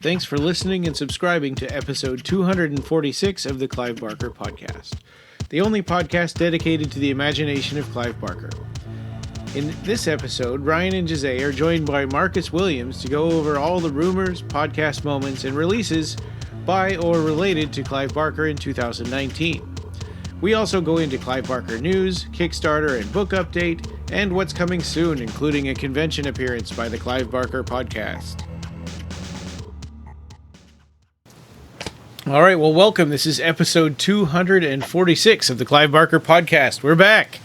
Thanks for listening and subscribing to episode 246 of the Clive Barker Podcast, the only podcast dedicated to the imagination of Clive Barker. In this episode, Ryan and Jose are joined by Markus Williams to go over all the rumors, podcast moments, and releases by or related to Clive Barker in 2019. We also go into Clive Barker news, Kickstarter and book update, and what's coming soon, including a convention appearance by the Clive Barker Podcast. All right, well, welcome. This is episode 246 of the Clive Barker Podcast. We're back,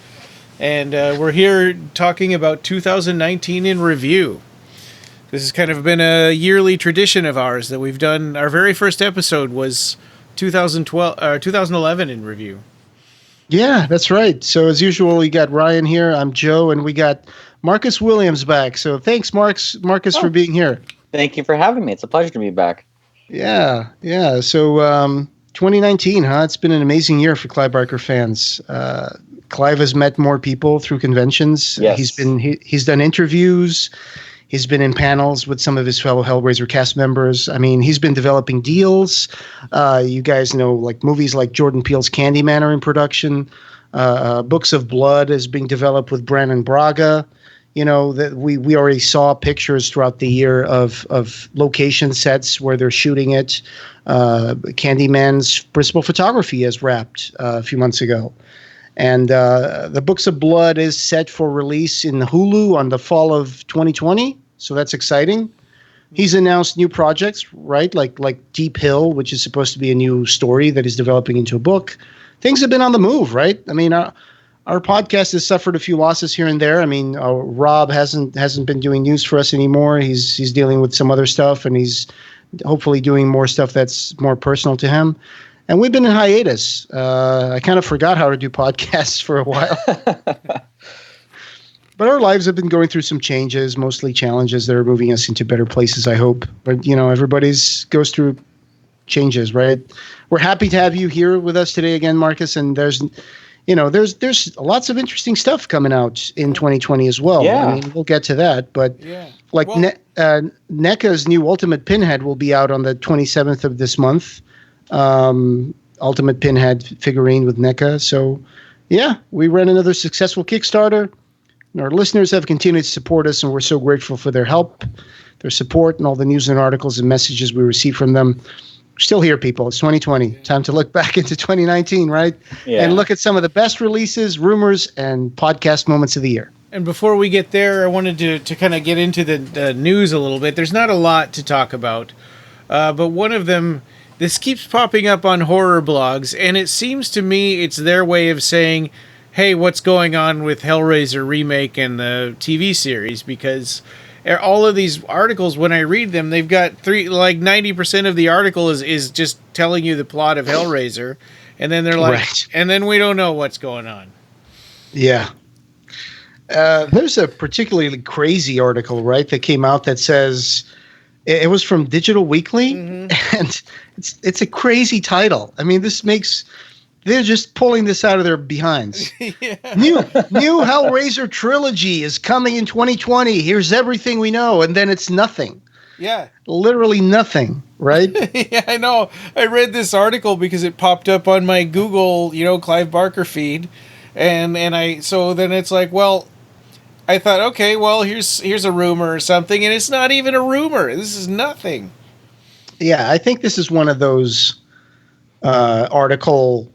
and we're here talking about 2019 in review. This has kind of been a yearly tradition of ours that we've done. Our very first episode was 2011 in review. Yeah, that's right. So as usual, we got Ryan here. I'm Joe, and we got Markus Williams back. So thanks, Markus, for being here. Thank you for having me. It's a pleasure to be back. Yeah. So 2019, huh? It's been an amazing year for Clive Barker fans. Clive has met more people through conventions. Yes. He's done interviews. He's been in panels with some of his fellow Hellraiser cast members. I mean, he's been developing deals. You guys know, like movies like Jordan Peele's Candyman are in production. Books of Blood is being developed with Brandon Braga. You know, that we already saw pictures throughout the year of location sets where they're shooting it. Candyman's principal photography has wrapped a few months ago. And the Books of Blood is set for release in Hulu on the fall of 2020. So that's exciting. He's announced new projects, right? Like Deep Hill, which is supposed to be a new story that he's developing into a book. Things have been on the move, right? I mean, our podcast has suffered a few losses here and there. I mean, Rob hasn't been doing news for us anymore. He's dealing with some other stuff, and he's hopefully doing more stuff that's more personal to him. And we've been in hiatus. I kind of forgot how to do podcasts for a while. But our lives have been going through some changes, mostly challenges that are moving us into better places, I hope. But, you know, everybody's goes through changes, right? We're happy to have you here with us today again, Markus. And there's lots of interesting stuff coming out in 2020 as well. Yeah. I mean, we'll get to that. But NECA's new Ultimate Pinhead will be out on the 27th of this month. Ultimate Pinhead figurine with NECA. So, yeah, we ran another successful Kickstarter. And our listeners have continued to support us, and we're so grateful for their help, their support, and all the news and articles and messages we receive from them. We're still here, people. It's 2020. Time to look back into 2019, right? Yeah. And look at some of the best releases, rumors, and podcast moments of the year. And before we get there, I wanted to kind of get into the news a little bit. There's not a lot to talk about, but one of them, this keeps popping up on horror blogs, and it seems to me it's their way of saying, hey, what's going on with Hellraiser Remake and the TV series? Because all of these articles, when I read them, they've got 90% of the article is just telling you the plot of Hellraiser, and then they're like, right. And then we don't know what's going on. Yeah. There's a particularly crazy article, right, that came out that says, it was from Digital Weekly, and it's a crazy title. I mean, they're just pulling this out of their behinds. Yeah. New Hellraiser Trilogy is coming in 2020. Here's everything we know, and then it's nothing. Yeah. Literally nothing, right? Yeah, I know. I read this article because it popped up on my Google, Clive Barker feed, and so then it's like, well, I thought, okay, well, here's a rumor or something, and it's not even a rumor. This is nothing. Yeah, I think this is one of those article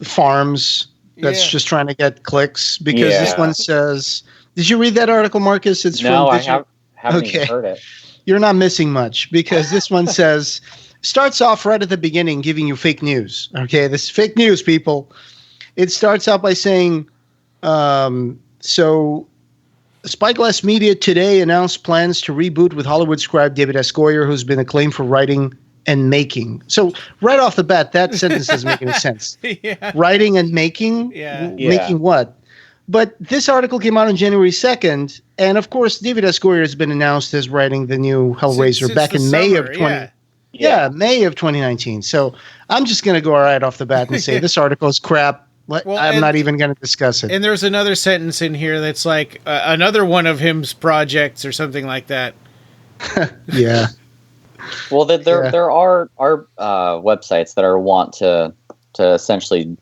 farms that's just trying to get clicks, because this one says, did you read that article, Markus? It's I haven't even heard it. You're not missing much, because this one says, starts off right at the beginning giving you fake news. Okay, this is fake news, people. It starts out by saying, so Spyglass Media today announced plans to reboot with Hollywood scribe David S. Goyer, who's been acclaimed for writing and making. So right off the bat, that sentence doesn't make any sense. Yeah. Writing and making? Yeah. Making what? But this article came out on January 2nd, and of course, David S. Goyer has been announced as writing the new Hellraiser back in May of 2019. So I'm just going to go right off the bat and say this article is crap. Well, I'm not even going to discuss it. And there's another sentence in here that's like another one of him's projects or something like that. Yeah. Well, there are websites that are want to essentially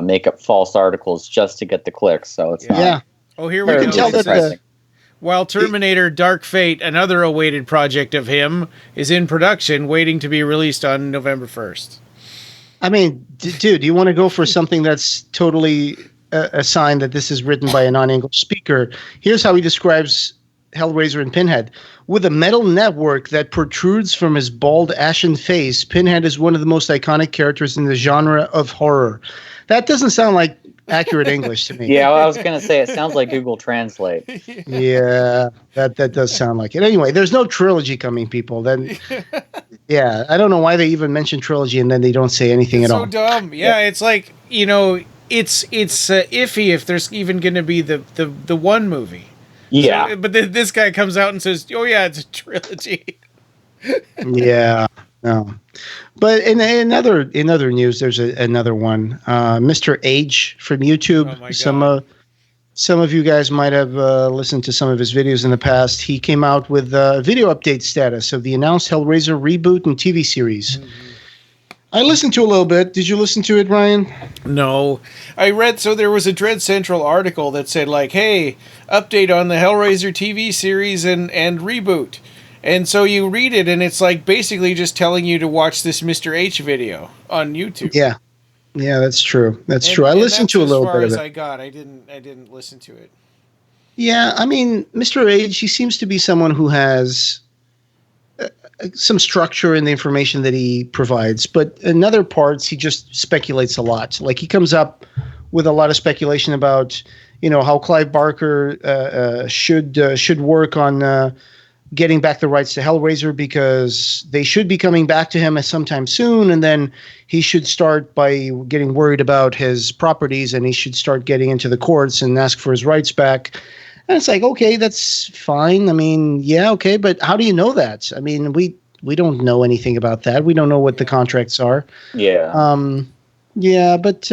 make up false articles just to get the clicks. So it's not. Yeah. Oh, here we You go. can tell that while Terminator Dark Fate, another awaited project of him, is in production, waiting to be released on November 1st. I mean, dude, you want to go for something that's totally a sign that this is written by a non-English speaker? Here's how he describes Hellraiser and Pinhead. With a metal network that protrudes from his bald, ashen face, Pinhead is one of the most iconic characters in the genre of horror. That doesn't sound like accurate English to me. Yeah, well, I was going to say, it sounds like Google Translate. Yeah, that does sound like it. Anyway, there's no trilogy coming, people. Then, yeah, I don't know why they even mention trilogy and then they don't say anything at all. So dumb. Yeah, it's like, it's iffy if there's even going to be the one movie. Yeah. So, but this guy comes out and says, "Oh yeah, it's a trilogy." Yeah. No. But in other news, there's another one. Mr. Age from YouTube. Oh my God. Some of you guys might have listened to some of his videos in the past. He came out with video update status of the announced Hellraiser reboot and TV series. Mm-hmm. I listened to a little bit. Did you listen to it, Ryan? No. I read, so there was a Dread Central article that said, like, hey, update on the Hellraiser TV series and reboot. And so you read it, and it's like basically just telling you to watch this Mr. H video on YouTube. Yeah. Yeah, that's true. That's true. I listened to a little bit of it. As far as I got. I didn't listen to it. Yeah, I mean, Mr. H, he seems to be someone who has some structure in the information that he provides, but in other parts, he just speculates a lot. Like, he comes up with a lot of speculation about, how Clive Barker should work on getting back the rights to Hellraiser because they should be coming back to him sometime soon, and then he should start by getting worried about his properties, and he should start getting into the courts and ask for his rights back. And it's like, okay, that's fine. I mean, yeah, okay, but how do you know that? I mean, we don't know anything about that. We don't know what the contracts are. Yeah. Yeah, but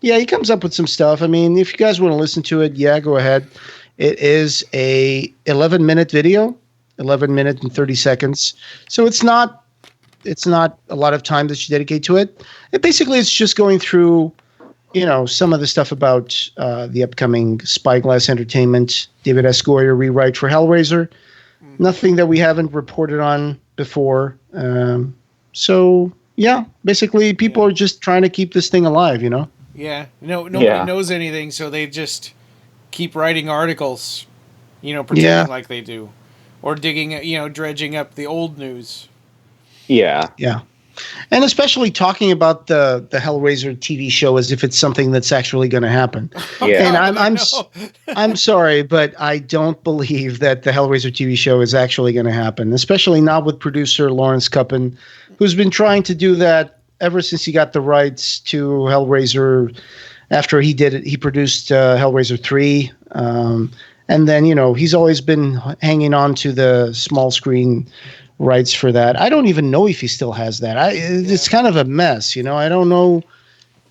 he comes up with some stuff. I mean, if you guys want to listen to it, yeah, go ahead. It is a 11-minute video, 11 minutes and 30 seconds. So it's not a lot of time that you dedicate to it. It's just going through, some of the stuff about the upcoming Spyglass Entertainment, David S. Goyer rewrite for Hellraiser. Nothing that we haven't reported on before. So, yeah, basically people are just trying to keep this thing alive, Yeah. Nobody knows anything, so they just keep writing articles, pretending like they do. Or digging, dredging up the old news. Yeah. Yeah. And especially talking about the Hellraiser TV show as if it's something that's actually going to happen. Yeah. And I'm sorry, but I don't believe that the Hellraiser TV show is actually going to happen, especially not with producer Lawrence Kuppen, who's been trying to do that ever since he got the rights to Hellraiser. After he did it, he produced Hellraiser 3. And then, he's always been hanging on to the small screen rights for that. I don't even know if he still has that. It's kind of a mess, I don't know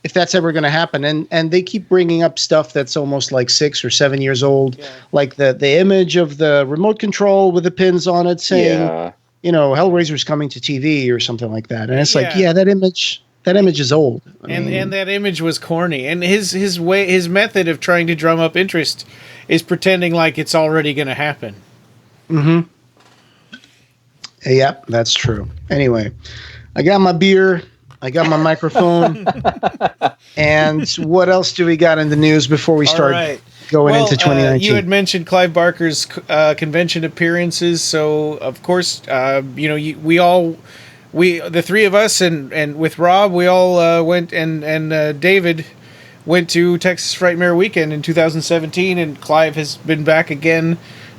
if that's ever going to happen. And they keep bringing up stuff that's almost like 6 or 7 years old, like the image of the remote control with the pins on it saying, Hellraiser's coming to TV or something like that. And it's like, that image is old. And that image was corny. And his method of trying to drum up interest is pretending like it's already going to happen. Mm-hmm. Yeah, that's true. Anyway, I got my beer. I got my microphone. And what else do we got in the news before we start going into 2019? You had mentioned Clive Barker's convention appearances. So, of course, the three of us and with Rob, we all went and David went to Texas Frightmare Weekend in 2017, and Clive has been back again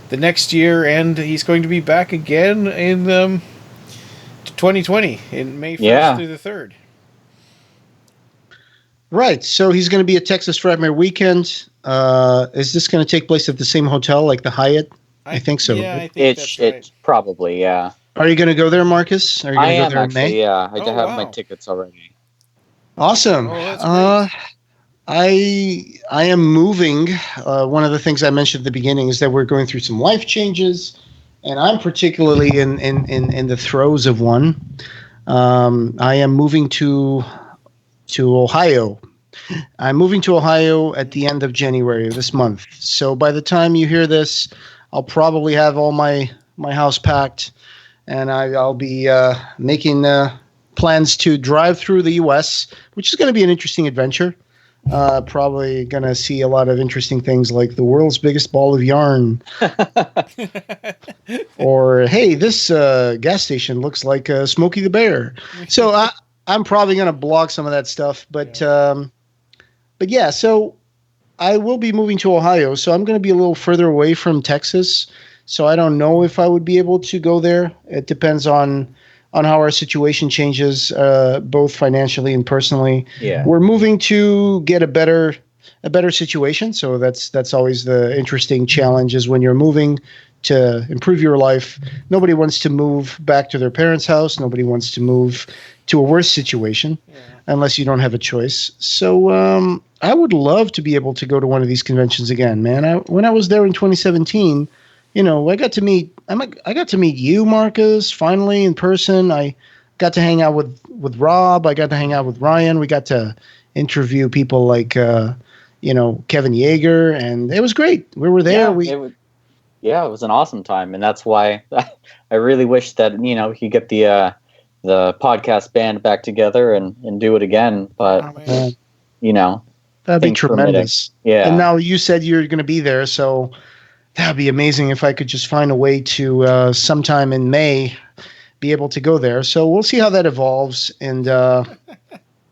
the next year, and he's going to be back again in 2020, in May 1st through the 3rd. Right, so he's going to be at Texas Frightmare Weekend. Is this going to take place at the same hotel, like the Hyatt? I think so. Yeah, I think that's right. It's probably, yeah. Are you going to go there, Marcus? Are you going to go there in May? Yeah. I have my tickets already. Awesome. Oh, that's great. I am moving. One of the things I mentioned at the beginning is that we're going through some life changes, and I'm particularly in the throes of one. I am moving to Ohio. I'm moving to Ohio at the end of January this month. So by the time you hear this, I'll probably have all my house packed, and I'll be making plans to drive through the U.S., which is going to be an interesting adventure. Probably going to see a lot of interesting things like the world's biggest ball of yarn. Or, hey, this gas station looks like Smokey the Bear. So I'm probably going to blog some of that stuff. But yeah, so I will be moving to Ohio. So I'm going to be a little further away from Texas. So I don't know if I would be able to go there. It depends on how our situation changes, both financially and personally. Yeah. We're moving to get a better situation. So that's always the interesting challenge, is when you're moving to improve your life. Nobody wants to move back to their parents' house. Nobody wants to move to a worse situation unless you don't have a choice. So I would love to be able to go to one of these conventions again, man. When I was there in 2017, I got to meet you, Markus, finally in person. I got to hang out with Rob. I got to hang out with Ryan. We got to interview people like Kevin Yeager, and it was great. We were there. It was an awesome time, and that's why I really wish that you get the podcast band back together and do it again. But that'd be tremendous. Yeah. And now you said you're going to be there, so that'd be amazing if I could just find a way to sometime in May be able to go there. So we'll see how that evolves. And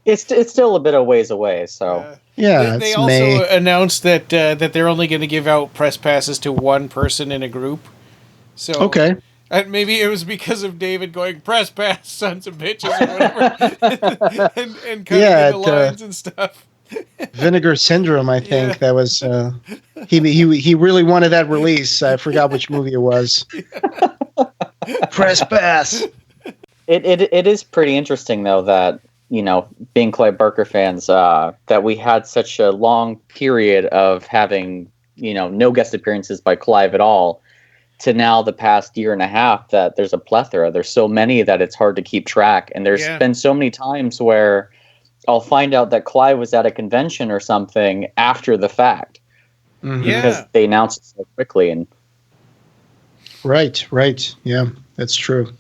it's still a bit of ways away. So they also announced that they're only going to give out press passes to one person in a group. So okay. And maybe it was because of David going, press pass, sons of bitches, or whatever, and cutting in the lines and stuff. Vinegar Syndrome, I think that was. He really wanted that release. I forgot which movie it was. Press pass. It is pretty interesting though that being Clive Barker fans, that we had such a long period of having no guest appearances by Clive at all, to now the past year and a half that there's a plethora. There's so many that it's hard to keep track, and there's been so many times where I'll find out that Clive was at a convention or something after the fact, because they announced it so quickly. And right, yeah, that's true.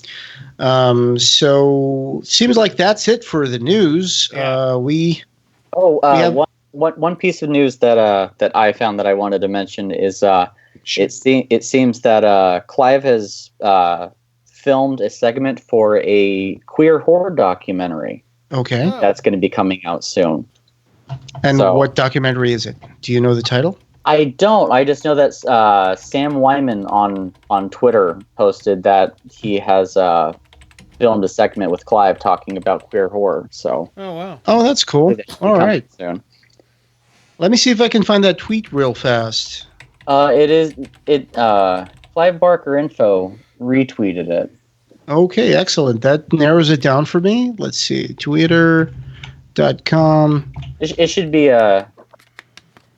So seems like that's it for the news. One piece of news that I found that I wanted to mention is it seems that Clive has filmed a segment for a queer horror documentary. Okay. That's going to be coming out soon. And what documentary is it? Do you know the title? I don't. I just know that Sam Wyman on Twitter posted that he has filmed a segment with Clive talking about queer horror. So. Oh wow. Oh, that's cool. All right. Soon. Let me see if I can find that tweet real fast. Clive Barker Info retweeted it. Okay, excellent. That narrows it down for me. Let's see. Twitter.com. It should be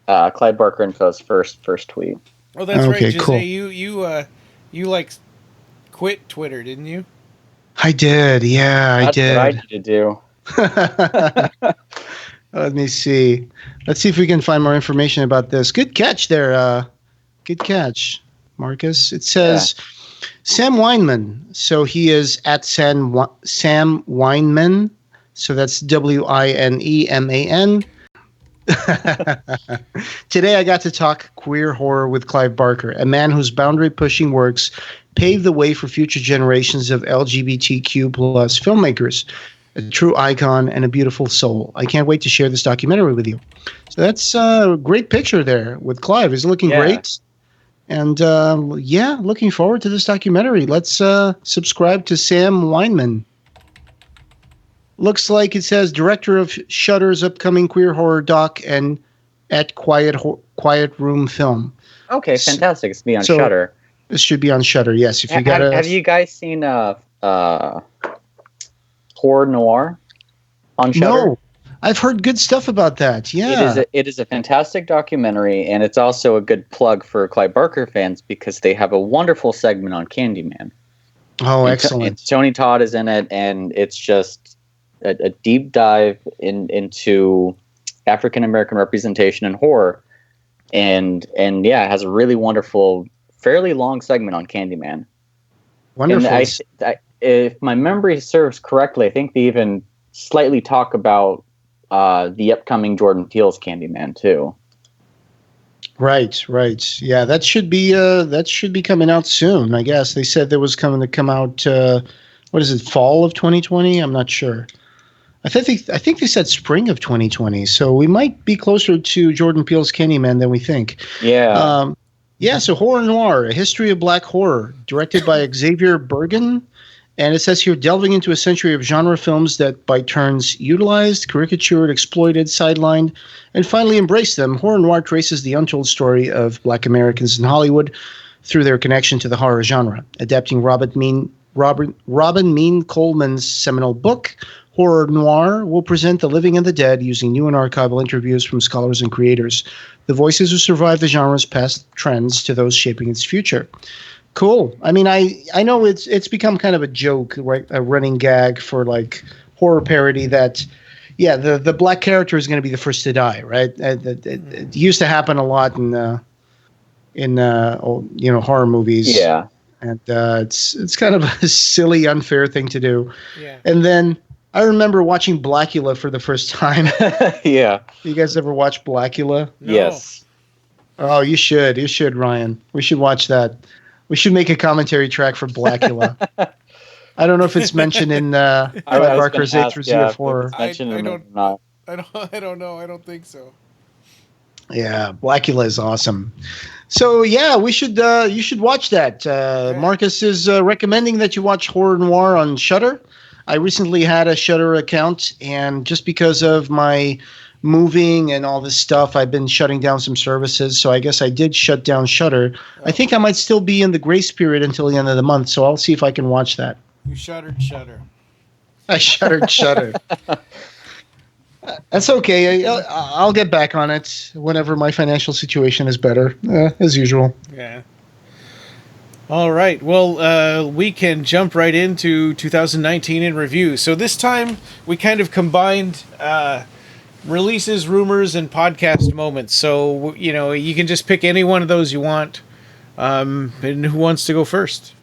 Clive Barker Info's first tweet. Oh, that's right, Jose. Cool. You like quit Twitter, didn't you? I did. Yeah, I did. That's what I need to do. Let me see. Let's see if we can find more information about this. Good catch there. Good catch, Markus. It says Sam Weinman. So he is at Sam Weinman. So that's WINEMAN. Today I got to talk queer horror with Clive Barker, a man whose boundary-pushing works paved the way for future generations of LGBTQ plus filmmakers. A true icon and a beautiful soul. I can't wait to share this documentary with you. So that's a great picture there with Clive. He's looking great. And looking forward to this documentary. Let's subscribe to Sam Weinman. Looks like it says director of Shudder's upcoming queer horror doc and at Quiet Room Film. Okay, fantastic. It's be on Shudder. This should be on Shudder. Yes, if you have you guys seen horror noir on Shudder? No, I've heard good stuff about that. Yeah. It is a fantastic documentary, and it's also a good plug for Clive Barker fans because they have a wonderful segment on Candyman. Oh, and excellent. And Tony Todd is in it, and it's just a deep dive into African American representation in horror, and yeah, it has a really wonderful, fairly long segment on Candyman. Wonderful. And if my memory serves correctly, I think they even slightly talk about the upcoming Jordan Peele's Candyman too. Right. Yeah, that should be coming out soon. I guess they said there was coming to come out. What is it? Fall of 2020? I'm not sure. I think they said spring of 2020. So we might be closer to Jordan Peele's Candyman than we think. Yeah. Yeah. So Horror Noir: A History of Black Horror, directed by Xavier Bergen. And it says here, delving into a century of genre films that by turns utilized, caricatured, exploited, sidelined, and finally embraced them, Horror Noir traces the untold story of Black Americans in Hollywood through their connection to the horror genre. Adapting Robin Mean Coleman's seminal book, Horror Noir will present the living and the dead using new and archival interviews from scholars and creators, the voices who survived the genre's past trends to those shaping its future. Cool. I mean, I know it's become kind of a joke, right? A running gag for like horror parody that, yeah, the black character is going to be the first to die, right? It used to happen a lot in horror movies. Yeah. And it's kind of a silly, unfair thing to do. Yeah. And then I remember watching Blackula for the first time. Yeah. You guys ever watch Blackula? No. Yes. Oh, you should. You should, Ryan. We should watch that. We should make a commentary track for Blackula. I don't know if it's mentioned in Clive Barker's A through Z of Horror. I don't know. I don't think so. Yeah, Blackula is awesome. So yeah, you should watch that. Markus is recommending that you watch Horror Noir on Shudder. I recently had a Shudder account, and just because of my moving and all this stuff, I've been shutting down some services. So I guess I did shut down Shudder. I think I might still be in the grace period until the end of the month. So I'll see if I can watch that. You shuttered Shudder. I shuttered Shudder. That's okay. I'll get back on it whenever my financial situation is better, as usual. Yeah. All right. Well, we can jump right into 2019 in review. So this time we kind of combined releases, rumors, and podcast moments. So, you can just pick any one of those you want. And who wants to go first?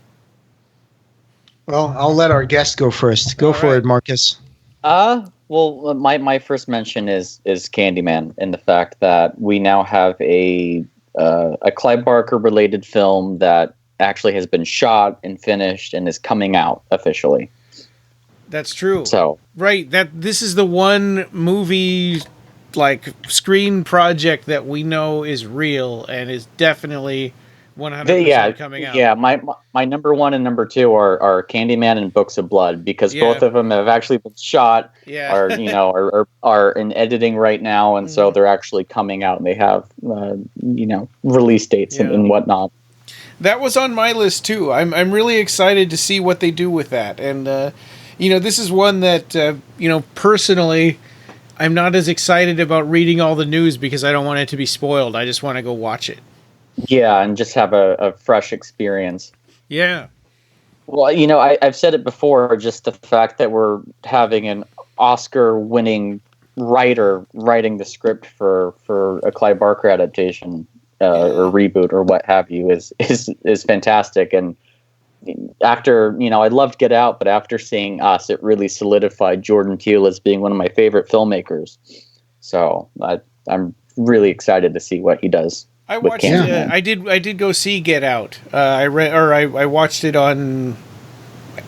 Well, I'll let our guest go first. Go for it, Markus. Well, my first mention is Candyman, and the fact that we now have a Clive Barker related film that actually has been shot and finished and is coming out officially. That's true. So right, this is the one movie screen project that we know is real and is definitely 100% coming out. Yeah, my number one and number two are Candyman and Books of Blood, because both of them have actually been shot, are in editing right now, and so they're actually coming out, and they have release dates and whatnot. That was on my list too. I'm really excited to see what they do with that, and this is one that personally, I'm not as excited about reading all the news because I don't want it to be spoiled. I just want to go watch it. Yeah, and just have a fresh experience. Yeah. Well, I've said it before, just the fact that we're having an Oscar-winning writer writing the script for a Clive Barker adaptation or reboot or what have you is fantastic. And after, I loved Get Out, but after seeing Us, it really solidified Jordan Peele as being one of my favorite filmmakers. So I'm really excited to see what he does. I watched. I did go see Get Out. I watched it on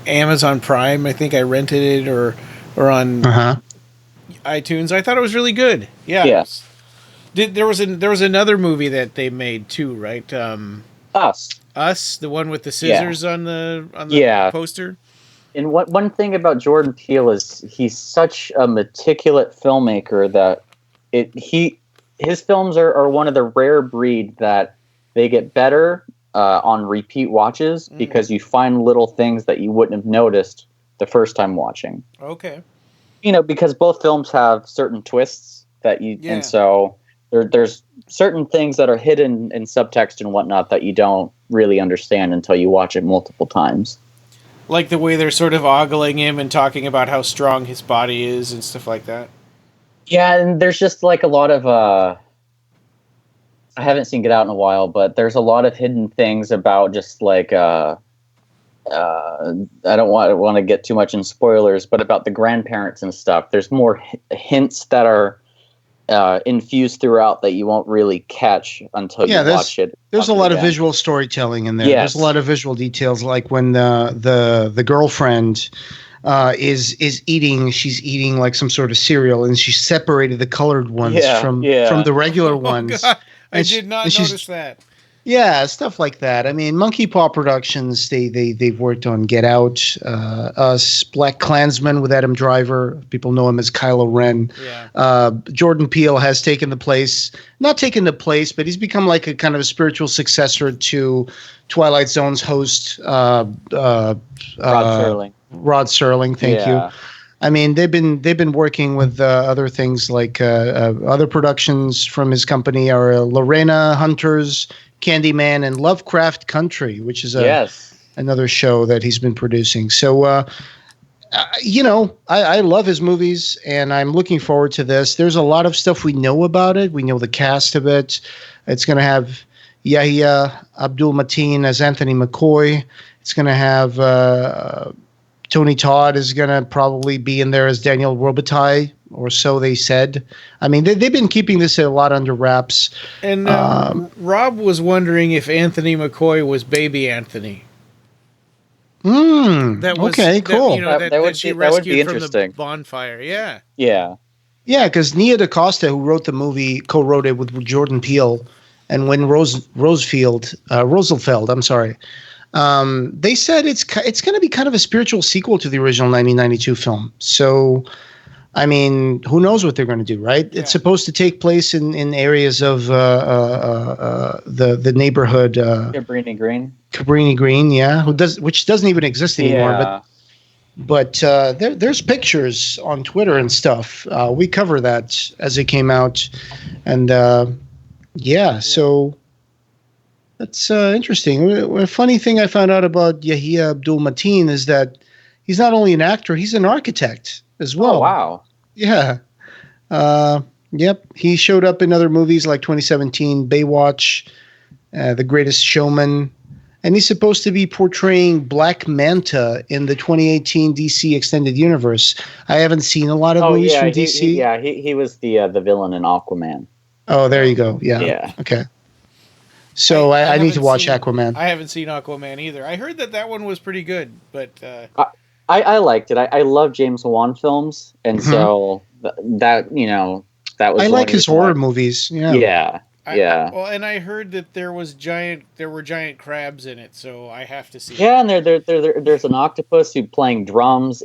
Amazon Prime. I think I rented it or on iTunes. I thought it was really good. Yeah. Yes. There was another movie that they made too, right? Us, the one with the scissors on the poster. And one thing about Jordan Peele is he's such a meticulous filmmaker that his films are one of the rare breed that they get better on repeat watches because you find little things that you wouldn't have noticed the first time watching. Okay. because both films have certain twists and so there's certain things that are hidden in subtext and whatnot that you don't really understand until you watch it multiple times. Like the way they're sort of ogling him and talking about how strong his body is and stuff like that. Yeah, and there's just like a lot of I haven't seen Get Out in a while, but there's a lot of hidden things about just like I don't want to get too much in spoilers, but about the grandparents and stuff. There's more hints that are infused throughout that you won't really catch until you watch it. There's a lot of visual storytelling in there. Yes. There's a lot of visual details, like when the girlfriend is eating. She's eating like some sort of cereal, and she separated the colored ones from the regular ones. God, I did not notice that. Yeah, stuff like that. I mean, Monkey Paw Productions, they've worked on Get Out, Us, Black Klansman with Adam Driver. People know him as Kylo Ren. Yeah. Jordan Peele has not taken the place, but he's become like a kind of a spiritual successor to Twilight Zone's host, Rod Serling. Thank you. I mean, they've been working with other things like other productions from his company are Lorena Hunter's Candyman and Lovecraft Country, which is another show that he's been producing. So, I love his movies, and I'm looking forward to this. There's a lot of stuff we know about it. We know the cast of it. It's going to have Yahya Abdul-Mateen as Anthony McCoy. It's going to have Tony Todd is going to probably be in there as Danielle Robitaille, or so they said. I mean, they've been keeping this a lot under wraps. And Rob was wondering if Anthony McCoy was baby Anthony. Okay, cool. That she rescued from the bonfire. Yeah. Yeah. Yeah, because Nia DaCosta, who wrote the movie, co-wrote it with Jordan Peele, and when Roosevelt, I'm sorry. They said it's going to be kind of a spiritual sequel to the original 1992 film. So, I mean, who knows what they're going to do, right? Yeah. It's supposed to take place in areas of the neighborhood. Cabrini Green. Cabrini Green, yeah, which doesn't even exist anymore. Yeah. But there's pictures on Twitter and stuff. We cover that as it came out, and so. That's interesting. A funny thing I found out about Yahya Abdul-Mateen is that he's not only an actor, he's an architect as well. Oh, wow. Yeah. Yep. He showed up in other movies like 2017 Baywatch, The Greatest Showman, and he's supposed to be portraying Black Manta in the 2018 DC Extended Universe. I haven't seen a lot of movies from DC. He was the villain in Aquaman. Oh, there you go. Yeah. Yeah. Okay. So I need to watch Aquaman. I haven't seen Aquaman either. I heard that one was pretty good, but I liked it. I love James Wan films, and so that was. I like his horror movies. Yeah. Yeah. Well, and I heard that there were giant crabs in it, so I have to see. Yeah, and there's an octopus who's playing drums.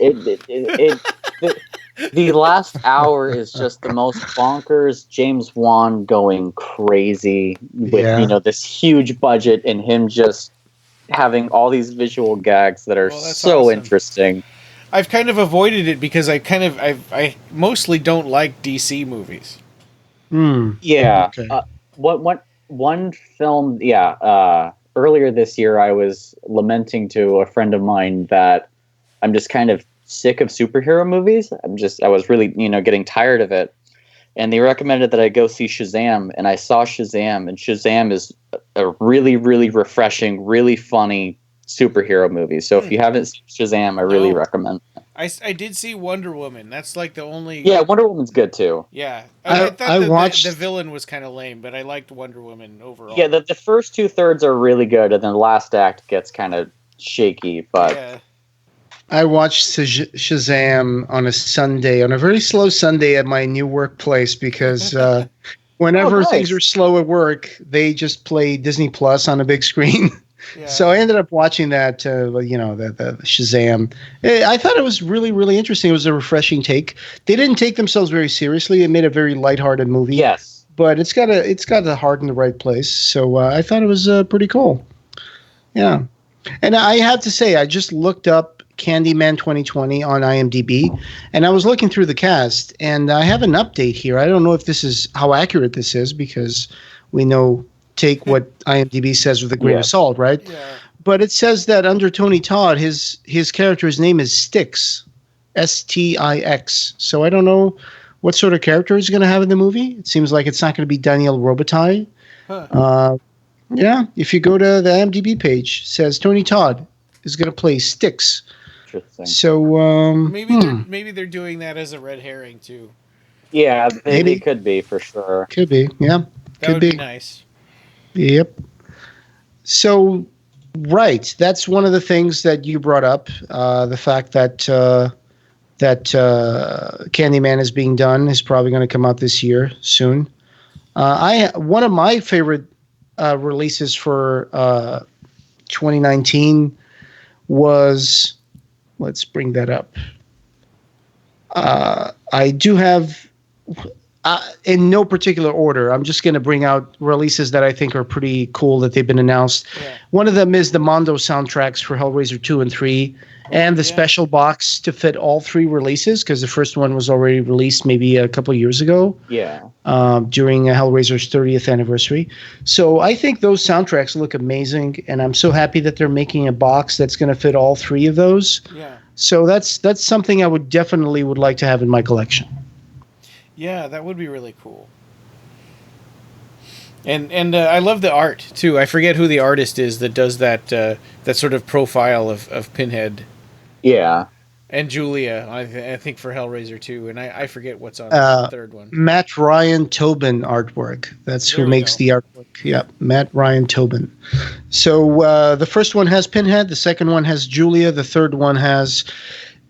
The last hour is just the most bonkers. James Wan going crazy with this huge budget and him just having all these visual gags that are so awesome. Interesting. I've kind of avoided it because I mostly don't like DC movies. Yeah. Okay. One film. Earlier this year, I was lamenting to a friend of mine that I'm just kind of sick of superhero movies. I was really, getting tired of it. And they recommended that I go see Shazam, and I saw Shazam, and Shazam is a really, really refreshing, really funny superhero movie. So if you haven't seen Shazam, I really recommend it. I did see Wonder Woman. That's like the only... Yeah, Wonder Woman's good too. Yeah. I thought the villain was kind of lame, but I liked Wonder Woman overall. Yeah, the first 2/3 are really good, and then the last act gets kind of shaky, but... Yeah. I watched Shazam on a very slow Sunday at my new workplace because whenever things are slow at work, they just play Disney Plus on a big screen. Yeah. So I ended up watching that, the Shazam. I thought it was really, really interesting. It was a refreshing take. They didn't take themselves very seriously. It made a very lighthearted movie. Yes, but it's got the heart in the right place. So I thought it was pretty cool. Yeah, and I have to say, I just looked up Candyman 2020 on IMDb, and I was looking through the cast, and I have an update here. I don't know if this is how accurate this is, because we know take what IMDb says with a grain of salt, right? Yeah. But it says that under Tony Todd, his character's name is Styx, Stix. So I don't know what sort of character he's going to have in the movie. It seems like it's not going to be Danielle Robitaille. Huh. Yeah, if you go to the IMDb page, it says Tony Todd is going to play Styx. Interesting. So maybe they're doing that as a red herring too. Yeah, Maybe. it could be for sure. Could be, yeah. That would be nice. Yep. So, right, that's one of the things that you brought up, the fact that Candyman is being done is probably going to come out this year soon. One of my favorite releases for 2019 was, let's bring that up. I do have, in no particular order, I'm just going to bring out releases that I think are pretty cool that they've been announced. Yeah. One of them is the Mondo soundtracks for Hellraiser 2 and 3, and the special box to fit all 3 releases, because the first one was already released maybe a couple of years ago. Yeah. During Hellraiser's 30th anniversary. So I think those soundtracks look amazing, and I'm so happy that they're making a box that's going to fit all 3 of those. Yeah. So that's something I would like to have in my collection. Yeah, that would be really cool. And I love the art too. I forget who the artist is that does that sort of profile of Pinhead. Yeah. And Julia, I think for Hellraiser 2, and I forget what's on the third one. Matt Ryan Tobin artwork. That's who makes the artwork. Yeah, Matt Ryan Tobin. So the first one has Pinhead, the second one has Julia, the third one has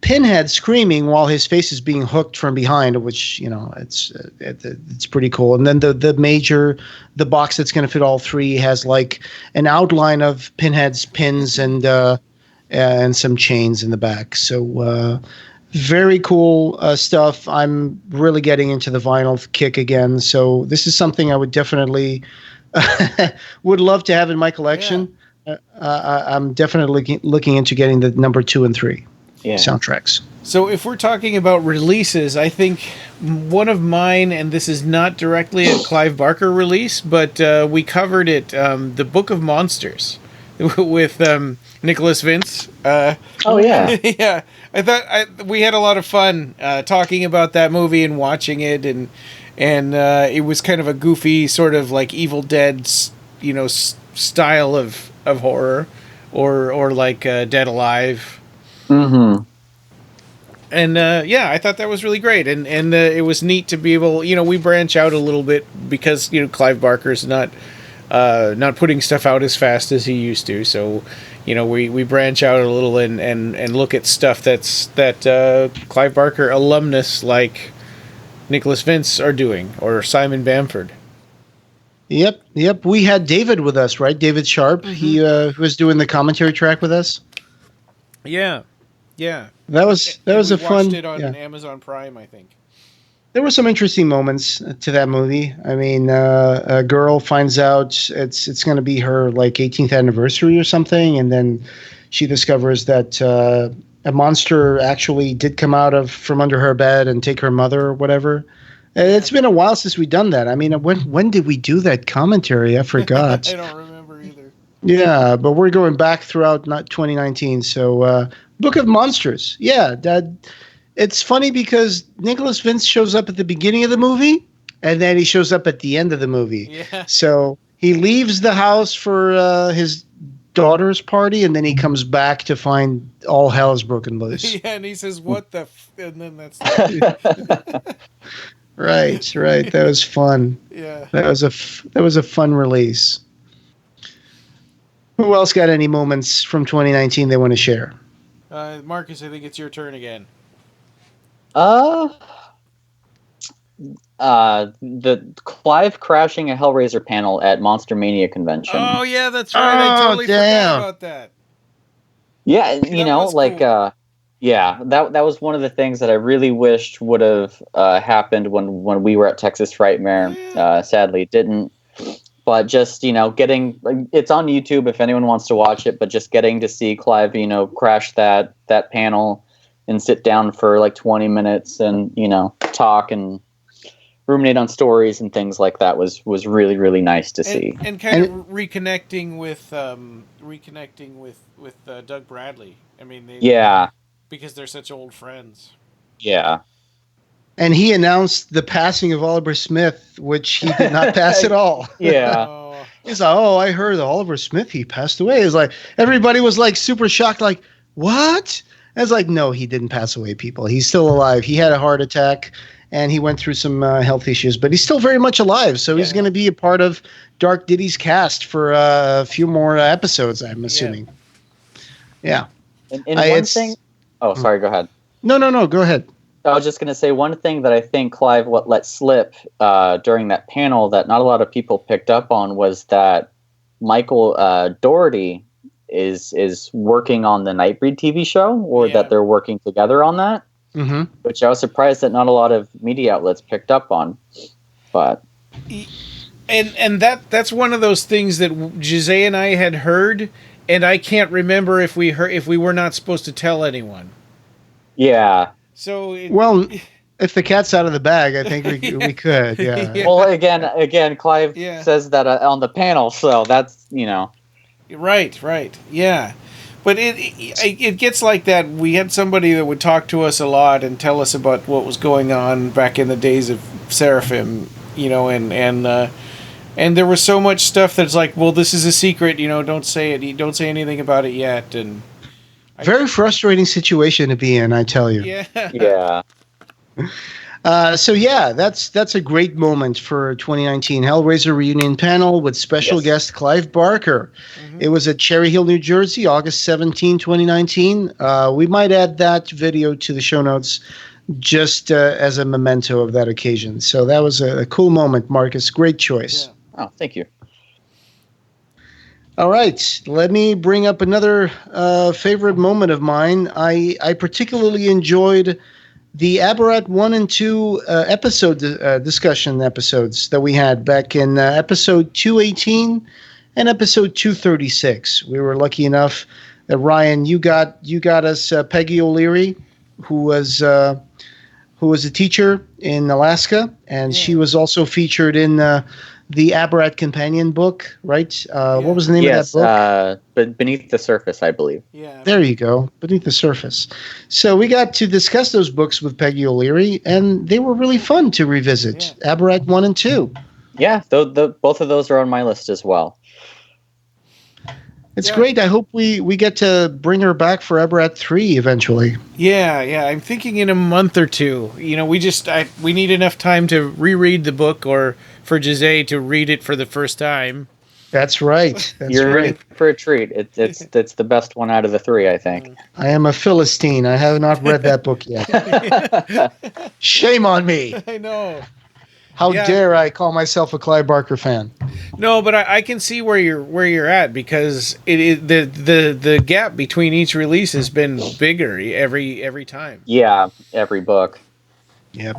Pinhead screaming while his face is being hooked from behind, which, it's pretty cool. And then the box that's going to fit all 3 has like an outline of Pinhead's pins and some chains in the back. So very cool stuff. I'm really getting into the vinyl kick again. So this is something I would definitely would love to have in my collection. Yeah. I'm definitely looking into getting the number 2 and 3. Yeah. Soundtracks. So if we're talking about releases, I think one of mine, and this is not directly a Clive Barker release, but we covered it, the Book of Monsters with Nicholas Vince. Oh yeah. Yeah. I thought we had a lot of fun talking about that movie and watching it, and it was kind of a goofy sort of like Evil Dead, style of horror, or like Dead Alive. Mm-hmm. And I thought that was really great, and it was neat to be able, we branch out a little bit because Clive Barker's not putting stuff out as fast as he used to, so we branch out a little and look at stuff that Clive Barker alumnus like Nicholas Vince are doing, or Simon Bamford. Yep. We had David with us, right? David Sharp. Mm-hmm. He was doing the commentary track with us. Yeah. That was a fun. Watched it on Amazon Prime, I think. There were some interesting moments to that movie. I mean, a girl finds out it's going to be her like 18th anniversary or something, and then she discovers that a monster actually did come out from under her bed and take her mother or whatever. It's been a while since we've done that. I mean, when did we do that commentary? I forgot. I don't remember either. Yeah, but we're going back throughout 2019. So, Book of Monsters. Yeah, it's funny because Nicholas Vince shows up at the beginning of the movie, and then he shows up at the end of the movie. Yeah. So he leaves the house for his daughter's party, and then he comes back to find all hell is broken loose. Yeah, and he says, "What the?" And then that's. Right. That was fun. Yeah. That was a fun release. Who else got any moments from 2019 they want to share? Markus, I think it's your turn again. The Clive crashing a Hellraiser panel at Monster Mania convention. Oh yeah, that's right. I totally forgot about that. Yeah, cool. That was one of the things that I really wished would have happened when we were at Texas Frightmare. Sadly, it didn't. But just, getting, it's on YouTube if anyone wants to watch it, but just getting to see Clive, crash that panel and sit down for like 20 minutes and, talk and ruminate on stories and things like that was really, really nice to see. And kind of reconnecting with Doug Bradley. I mean, because they're such old friends. Yeah. And he announced the passing of Oliver Smith, which he did not pass at all. Yeah. He's like, oh, I heard Oliver Smith, he passed away. It's like, everybody was like super shocked, like, what? I was like, no, he didn't pass away, people. He's still alive. He had a heart attack, and he went through some health issues, but he's still very much alive. So he's going to be a part of Dark Ditties cast for a few more episodes, I'm assuming. Yeah. And one thing... Oh, sorry, go ahead. No, go ahead. I was just going to say one thing that I think Clive let slip during that panel that not a lot of people picked up on was that Michael Dougherty is working on the Nightbreed TV show, or that they're working together on that, which I was surprised that not a lot of media outlets picked up on. But and that's one of those things that Jose and I had heard, and I can't remember if we were not supposed to tell anyone. Yeah. So if the cat's out of the bag, I think we could. Yeah. Well, again, Clive says that on the panel, so that's Right. Yeah. But it gets like that. We had somebody that would talk to us a lot and tell us about what was going on back in the days of Seraphim, and there was so much stuff that's like, well, this is a secret, don't say it. Don't say anything about it yet. And very frustrating situation to be in, I tell you. Yeah. Yeah. So that's a great moment for 2019 Hellraiser reunion panel with special guest Clive Barker. It was at Cherry Hill, New Jersey, August 17, 2019. We might add that video to the show notes just as a memento of that occasion. So that was a cool moment, Markus. Great choice. Yeah. Oh, thank you. All right, let me bring up another favorite moment of mine. I particularly enjoyed the Abarat 1 and 2 episode discussion episodes that we had back in episode 218 and episode 236. We were lucky enough that Ryan, you got us Peggy O'Leary, who was a teacher in Alaska, and she was also featured in the Abarat companion book, right? What was the name of that book? But Beneath the Surface, I believe. Yeah. There you go, Beneath the Surface. So we got to discuss those books with Peggy O'Leary, and they were really fun to revisit. Abarat 1 and 2. Yeah, both of those are on my list as well. It's great. I hope we get to bring her back for Abarat 3 eventually. Yeah. I'm thinking in a month or two. We need enough time to reread the book, or for Jose to read it for the first time. That's right. You're in for a treat. It's the best one out of the three, I think. I am a Philistine. I have not read that book yet. Shame on me. I know. How dare I call myself a Clive Barker fan? No, but I can see where you're at, because the gap between each release has been bigger every time. Yeah, every book. Yep.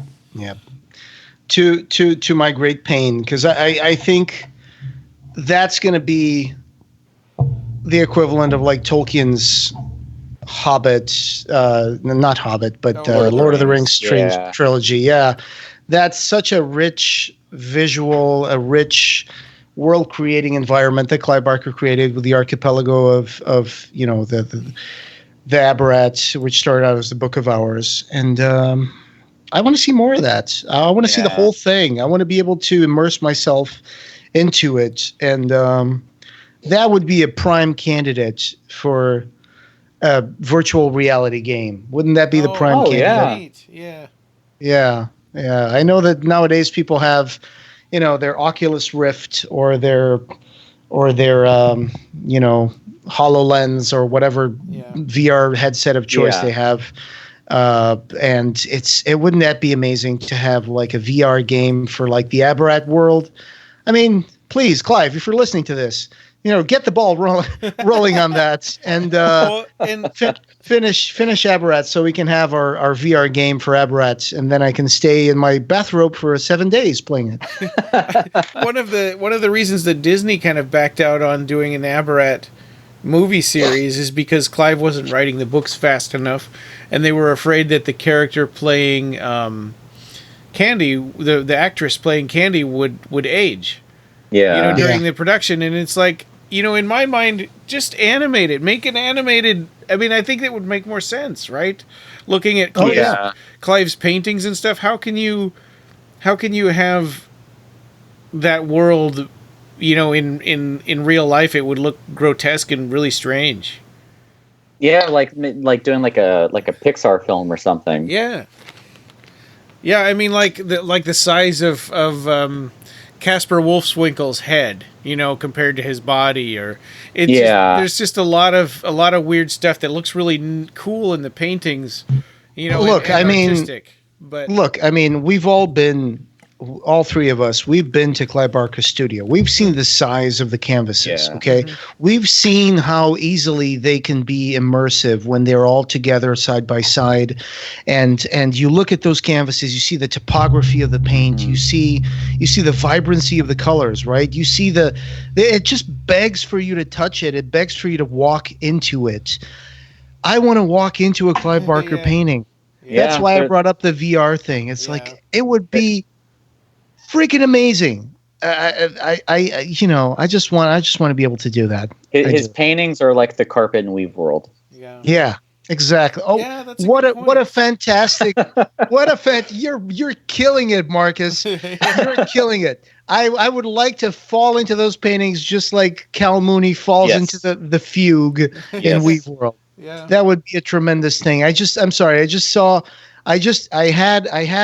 To my great pain, because I think that's going to be the equivalent of like Tolkien's Hobbit, not Hobbit, but Lord of the Rings trilogy. Yeah. That's such a rich visual, a rich world-creating environment that Clive Barker created with the archipelago of the Abarat, which started out as the Book of Hours. And I want to see more of that. I want to see the whole thing. I want to be able to immerse myself into it. And that would be a prime candidate for a virtual reality game. Wouldn't that be the prime candidate? Yeah. I know that nowadays people have, their Oculus Rift or their HoloLens or whatever VR headset of choice they have. And wouldn't that be amazing to have like a VR game for like the Abarat world? I mean, please, Clive, if you're listening to this, get the ball rolling on that, and finish Abarat so we can have our VR game for Abarat, and then I can stay in my bathrobe for 7 days playing it. One of the reasons that Disney kind of backed out on doing an Abarat movie series is because Clive wasn't writing the books fast enough, and they were afraid that the character playing Candy, the actress playing Candy, would age. Yeah. During the production, and it's like, in my mind, just animate it. Make an animated. I mean, I think that would make more sense, right? Looking at Clive's paintings and stuff, how can you have that world? In real life, it would look grotesque and really strange. Yeah, like doing like a Pixar film or something. Yeah. Yeah, I mean, like the size of Casper Wolfswinkle's head, compared to his body, or there's just a lot of weird stuff that looks really cool in the paintings. Look, I mean, we've all three of us, we've been to Clive Barker's studio. We've seen the size of the canvases, okay? Mm-hmm. We've seen how easily they can be immersive when they're all together side by side. And you look at those canvases, you see the topography of the paint, you see the vibrancy of the colors, right? You see it just begs for you to touch it. It begs for you to walk into it. I want to walk into a Clive Barker painting. Yeah, that's why I brought up the VR thing. It's like, it would be freaking amazing. I just want to be able to do that. His paintings are like the carpet and weave world. Yeah, exactly. Oh, that's what a fantastic you're killing it, Markus. You're killing it. I would like to fall into those paintings just like Cal Mooney falls into the fugue in Weave World. Yeah. That would be a tremendous thing. I had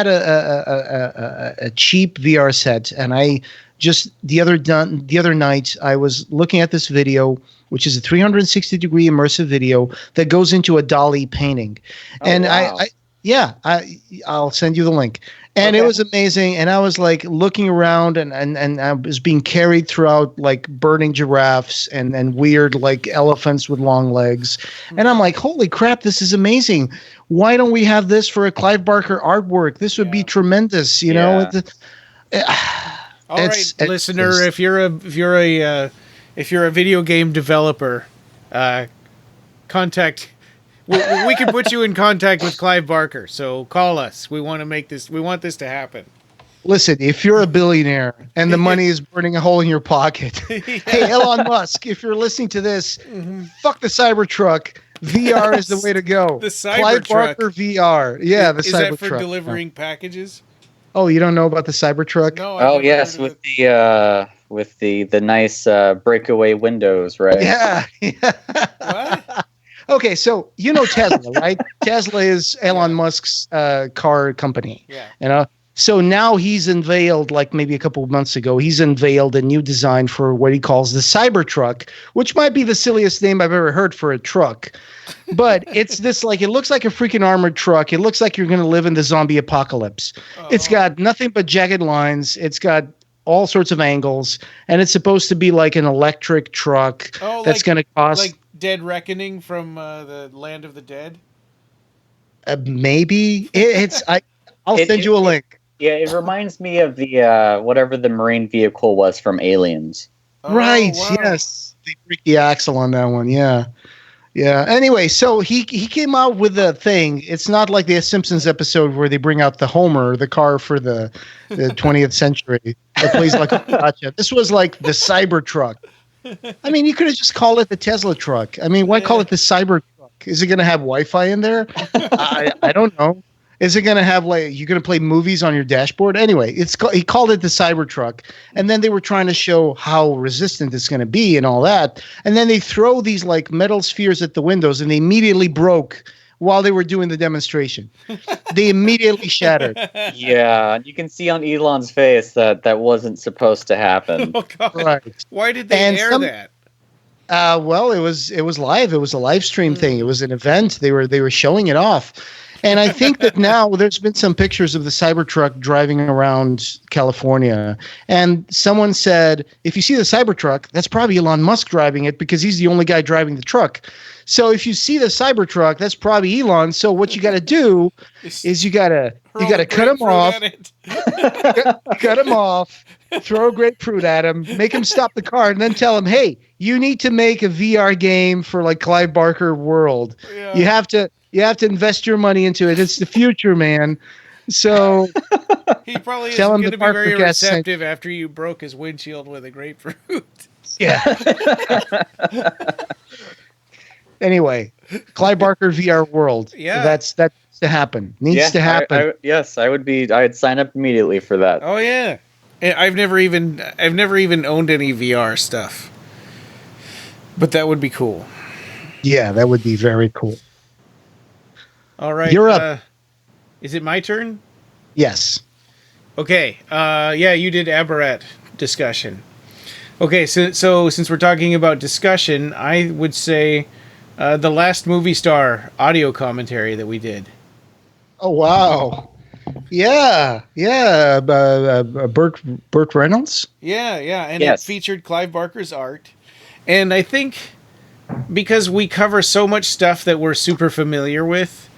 a cheap VR set, and I just the other night I was looking at this video, which is a 360-degree immersive video that goes into a Dali painting, I'll send you the link. And it was amazing, and I was like looking around, and I was being carried throughout like burning giraffes and weird like elephants with long legs, and I'm like, holy crap, this is amazing! Why don't we have this for a Clive Barker artwork? This would be tremendous, you know. All right, listener, if you're a video game developer, contact. We can put you in contact with Clive Barker. So call us. We want to make this. We want this to happen. Listen, if you're a billionaire and the money is burning a hole in your pocket, hey, Elon Musk, if you're listening to this, fuck the Cybertruck. VR is the way to go. The Cybertruck. Clive Barker VR. Yeah, the Cybertruck. Is that for delivering packages? Oh, you don't know about the Cybertruck? No. Yes, with the nice breakaway windows, right? Yeah. What? Okay, so you know Tesla, right? Tesla is Elon Musk's car company. Yeah. So now he's unveiled, like maybe a couple of months ago, he's unveiled a new design for what he calls the Cybertruck, which might be the silliest name I've ever heard for a truck. But it's this it looks like a freaking armored truck. It looks like you're going to live in the zombie apocalypse. Oh. It's got nothing but jagged lines. It's got all sorts of angles, and it's supposed to be like an electric truck that's going to cost... Like Dead Reckoning from the Land of the Dead? Maybe. I'll send you a link. It reminds me of the whatever the marine vehicle was from Aliens. Right, wow. Yes. They break the axle on that one, yeah. Yeah. Anyway, so he came out with a thing. It's not like the Simpsons episode where they bring out the Homer, the car for the 20th century that plays like a gotcha. This was like the Cybertruck. I mean, you could have just called it the Tesla truck. I mean, why call it the Cybertruck? Is it going to have Wi-Fi in there? I don't know. Is it going to have you're going to play movies on your dashboard? Anyway, he called it the Cybertruck, and then they were trying to show how resistant it's going to be and all that. And then they throw these metal spheres at the windows, and they immediately broke while they were doing the demonstration. They immediately shattered. Yeah, you can see on Elon's face that wasn't supposed to happen. Oh God! Right. Why did they air that? Well, it was live. It was a live stream thing. It was an event. They were showing it off. And I think that now there's been some pictures of the Cybertruck driving around California. And someone said, if you see the Cybertruck, that's probably Elon Musk driving it because he's the only guy driving the truck. So if you see the Cybertruck, that's probably Elon. So what you got to do is you got to cut him off. Cut him off. Throw a grapefruit at him, make him stop the car, and then tell him, "Hey, you need to make a VR game for like Clive Barker World. Yeah. You have to invest your money into it. It's the future, man." So he probably isn't going to be very receptive after you broke his windshield with a grapefruit. Yeah. Anyway, Clive Barker VR World. Yeah, that's to happen. Needs to happen. I'd sign up immediately for that. Oh yeah. I've never even owned any VR stuff, but that would be cool. Yeah, that would be very cool. All right, you're up. Is it my turn? Yes. Okay. Yeah, you did Abarat discussion. Okay, so since we're talking about discussion, I would say the last movie star audio commentary that we did. Oh wow. Yeah. Burt Reynolds. Yeah, and It featured Clive Barker's art, and I think because we cover so much stuff that we're super familiar with,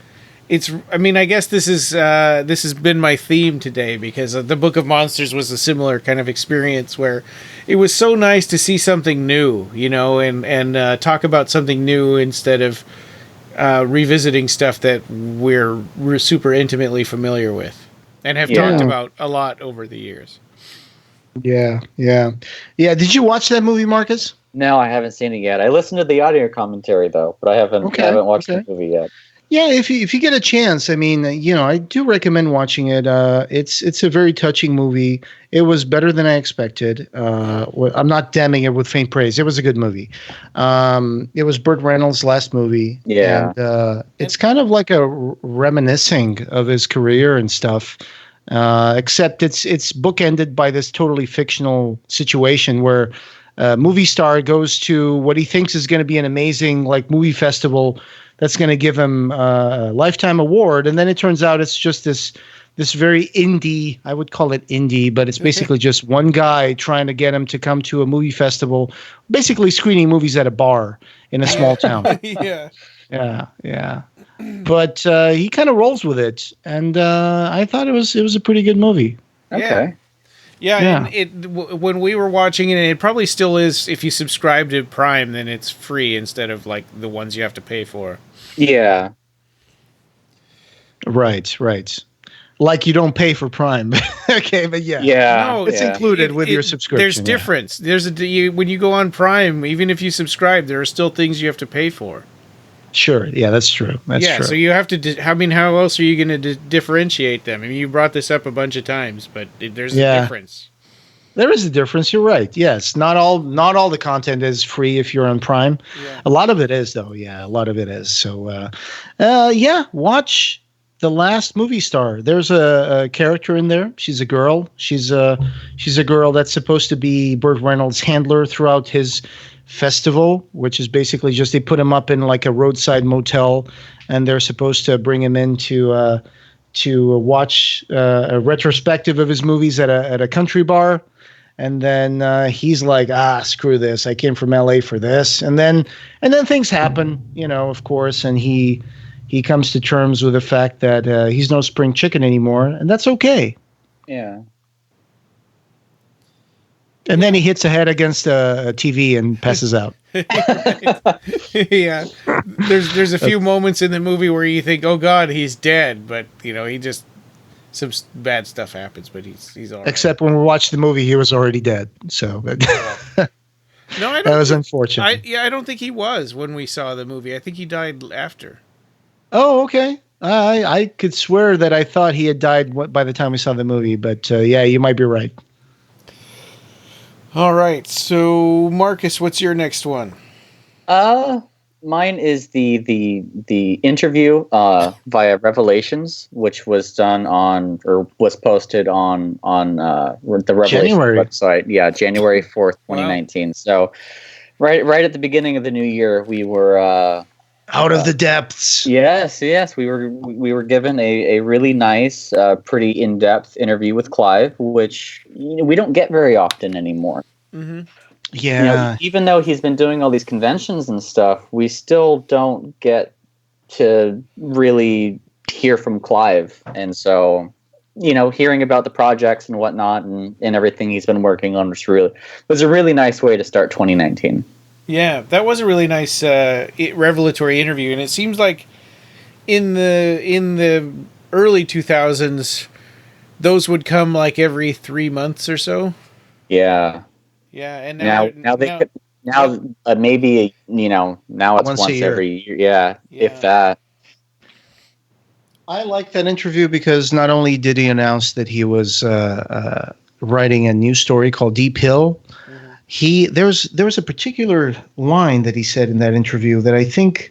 I guess this has been my theme today because the Book of Monsters was a similar kind of experience where it was so nice to see something new, and talk about something new instead of revisiting stuff that we're super intimately familiar with and have talked about a lot over the years. Yeah. Did you watch that movie, Markus? No, I haven't seen it yet. I listened to the audio commentary though, but I haven't watched the movie yet. Yeah, if you get a chance, I mean, I do recommend watching it. It's a very touching movie. It was better than I expected. I'm not damning it with faint praise. It was a good movie. It was Burt Reynolds' last movie. Yeah, and it's kind of like a reminiscing of his career and stuff. Except it's bookended by this totally fictional situation where a movie star goes to what he thinks is going to be an amazing movie festival that's going to give him a lifetime award, and then it turns out it's just this very indie. I would call it indie, but it's basically just one guy trying to get him to come to a movie festival, basically screening movies at a bar in a small town. Yeah. But he kind of rolls with it, and I thought it was a pretty good movie. Okay. Yeah. And when we were watching it, it probably still is. If you subscribe to Prime, then it's free instead of the ones you have to pay for. Yeah. Right. Like you don't pay for Prime. Okay, but no, it's included with your subscription. There's difference. There's when you go on Prime, even if you subscribe, there are still things you have to pay for. Sure. Yeah, that's true. That's true. So you have to. How else are you going to differentiate them? I mean, you brought this up a bunch of times, but there's a difference. There is a difference. You're right. Yes, not all the content is free if you're on Prime. Yeah. A lot of it is, though. Yeah, a lot of it is. So, watch The Last Movie Star. There's a character in there. She's a girl. She's a girl that's supposed to be Burt Reynolds' handler throughout his festival, which is basically just they put him up in a roadside motel, and they're supposed to bring him in to watch a retrospective of his movies at a country bar. And then he's like, screw this. I came from LA for this. And then things happen, of course. And he comes to terms with the fact that he's no spring chicken anymore. And that's okay. Yeah. And then he hits a head against a TV and passes out. Yeah. There's a few moments in the movie where you think, oh, God, he's dead. But, he just... some bad stuff happens, but he's all right. Except when we watched the movie, he was already dead. So no, I don't. That was unfortunate. I don't think he was when we saw the movie. I think he died after. Oh, okay. I could swear that I thought he had died by the time we saw the movie, but you might be right. All right. So, Markus, what's your next one? Mine is the interview via Revelations, which was done was posted on the Revelations website. Yeah, January 4th, 2019. Wow. So right at the beginning of the new year, we were Out of the depths. Yes, we were given a really nice, pretty in-depth interview with Clive, which we don't get very often anymore. Mm-hmm. Yeah. Even though he's been doing all these conventions and stuff, we still don't get to really hear from Clive. And so, hearing about the projects and whatnot and everything he's been working on was a really nice way to start 2019. Yeah, that was a really nice revelatory interview, and it seems like in the early 2000s, those would come like every 3 months or so. Yeah. Yeah, and maybe now it's once every year. Yeah, if that. I like that interview because not only did he announce that he was writing a new story called Deep Hill. There was a particular line that he said in that interview that I think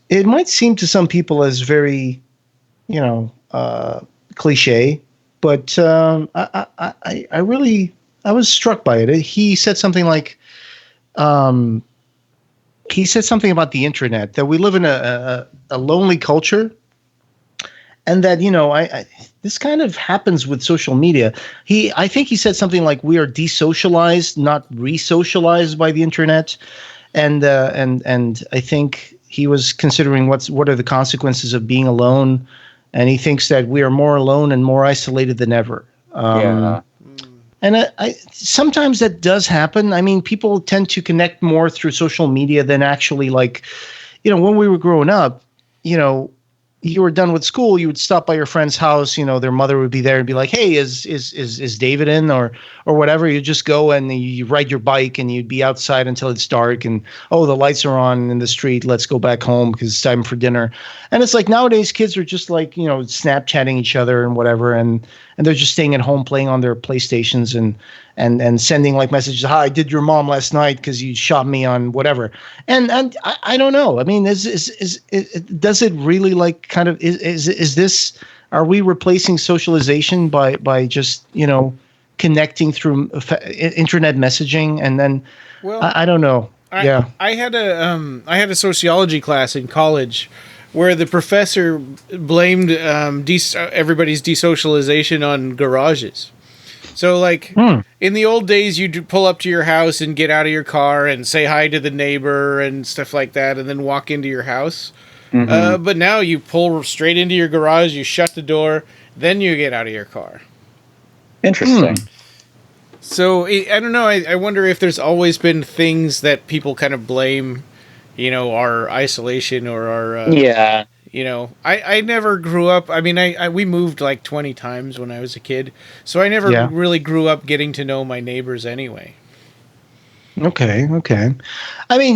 it might seem to some people as very, cliche, but I was struck by it. He said something like, he said something about the internet, that we live in a lonely culture. And that, this kind of happens with social media. I think he said something like, we are desocialized, not re-socialized by the internet. And I think he was considering what are the consequences of being alone. And he thinks that we are more alone and more isolated than ever. And sometimes that does happen. I mean, people tend to connect more through social media than actually when we were growing up, you were done with school, you would stop by your friend's house, their mother would be there and be like, hey, is David in or whatever. You just go and you ride your bike and you'd be outside until it's dark and, oh, the lights are on in the street. Let's go back home because it's time for dinner. And it's like nowadays kids are just like, Snapchatting each other and whatever. And they're just staying at home playing on their PlayStations and sending like messages. Hi, I did your mom last night because you shot me on whatever. And I don't know. I mean, does it really like kind of is this? Are we replacing socialization by just connecting through internet messaging? And then I don't know. I had a sociology class in college where the professor blamed everybody's desocialization on garages. So, in the old days, you'd pull up to your house and get out of your car and say hi to the neighbor and stuff like that, and then walk into your house. Mm-hmm. But now you pull straight into your garage, you shut the door, then you get out of your car. Interesting. So, I don't know. I wonder if there's always been things that people kind of blame, our isolation or our... I never grew up. I mean, we moved like 20 times when I was a kid, so I never really grew up getting to know my neighbors anyway. Okay. I mean,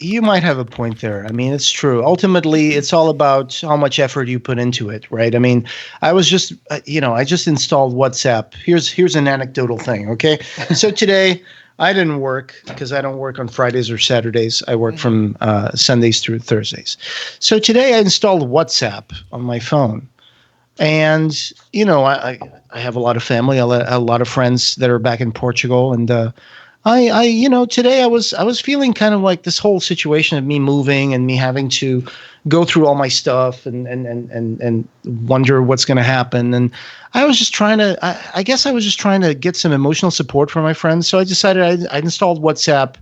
you might have a point there. I mean, it's true. Ultimately, it's all about how much effort you put into it, right? I mean, I was just, I just installed WhatsApp. Here's an anecdotal thing, okay? So today, I didn't work because I don't work on Fridays or Saturdays. I work from Sundays through Thursdays. So today I installed WhatsApp on my phone. And, I have a lot of family, a lot of friends that are back in Portugal. And today I was feeling kind of like this whole situation of me moving and me having to go through all my stuff and wonder what's going to happen. And I was just trying to, I guess I was just trying to get some emotional support from my friends. So I decided I installed WhatsApp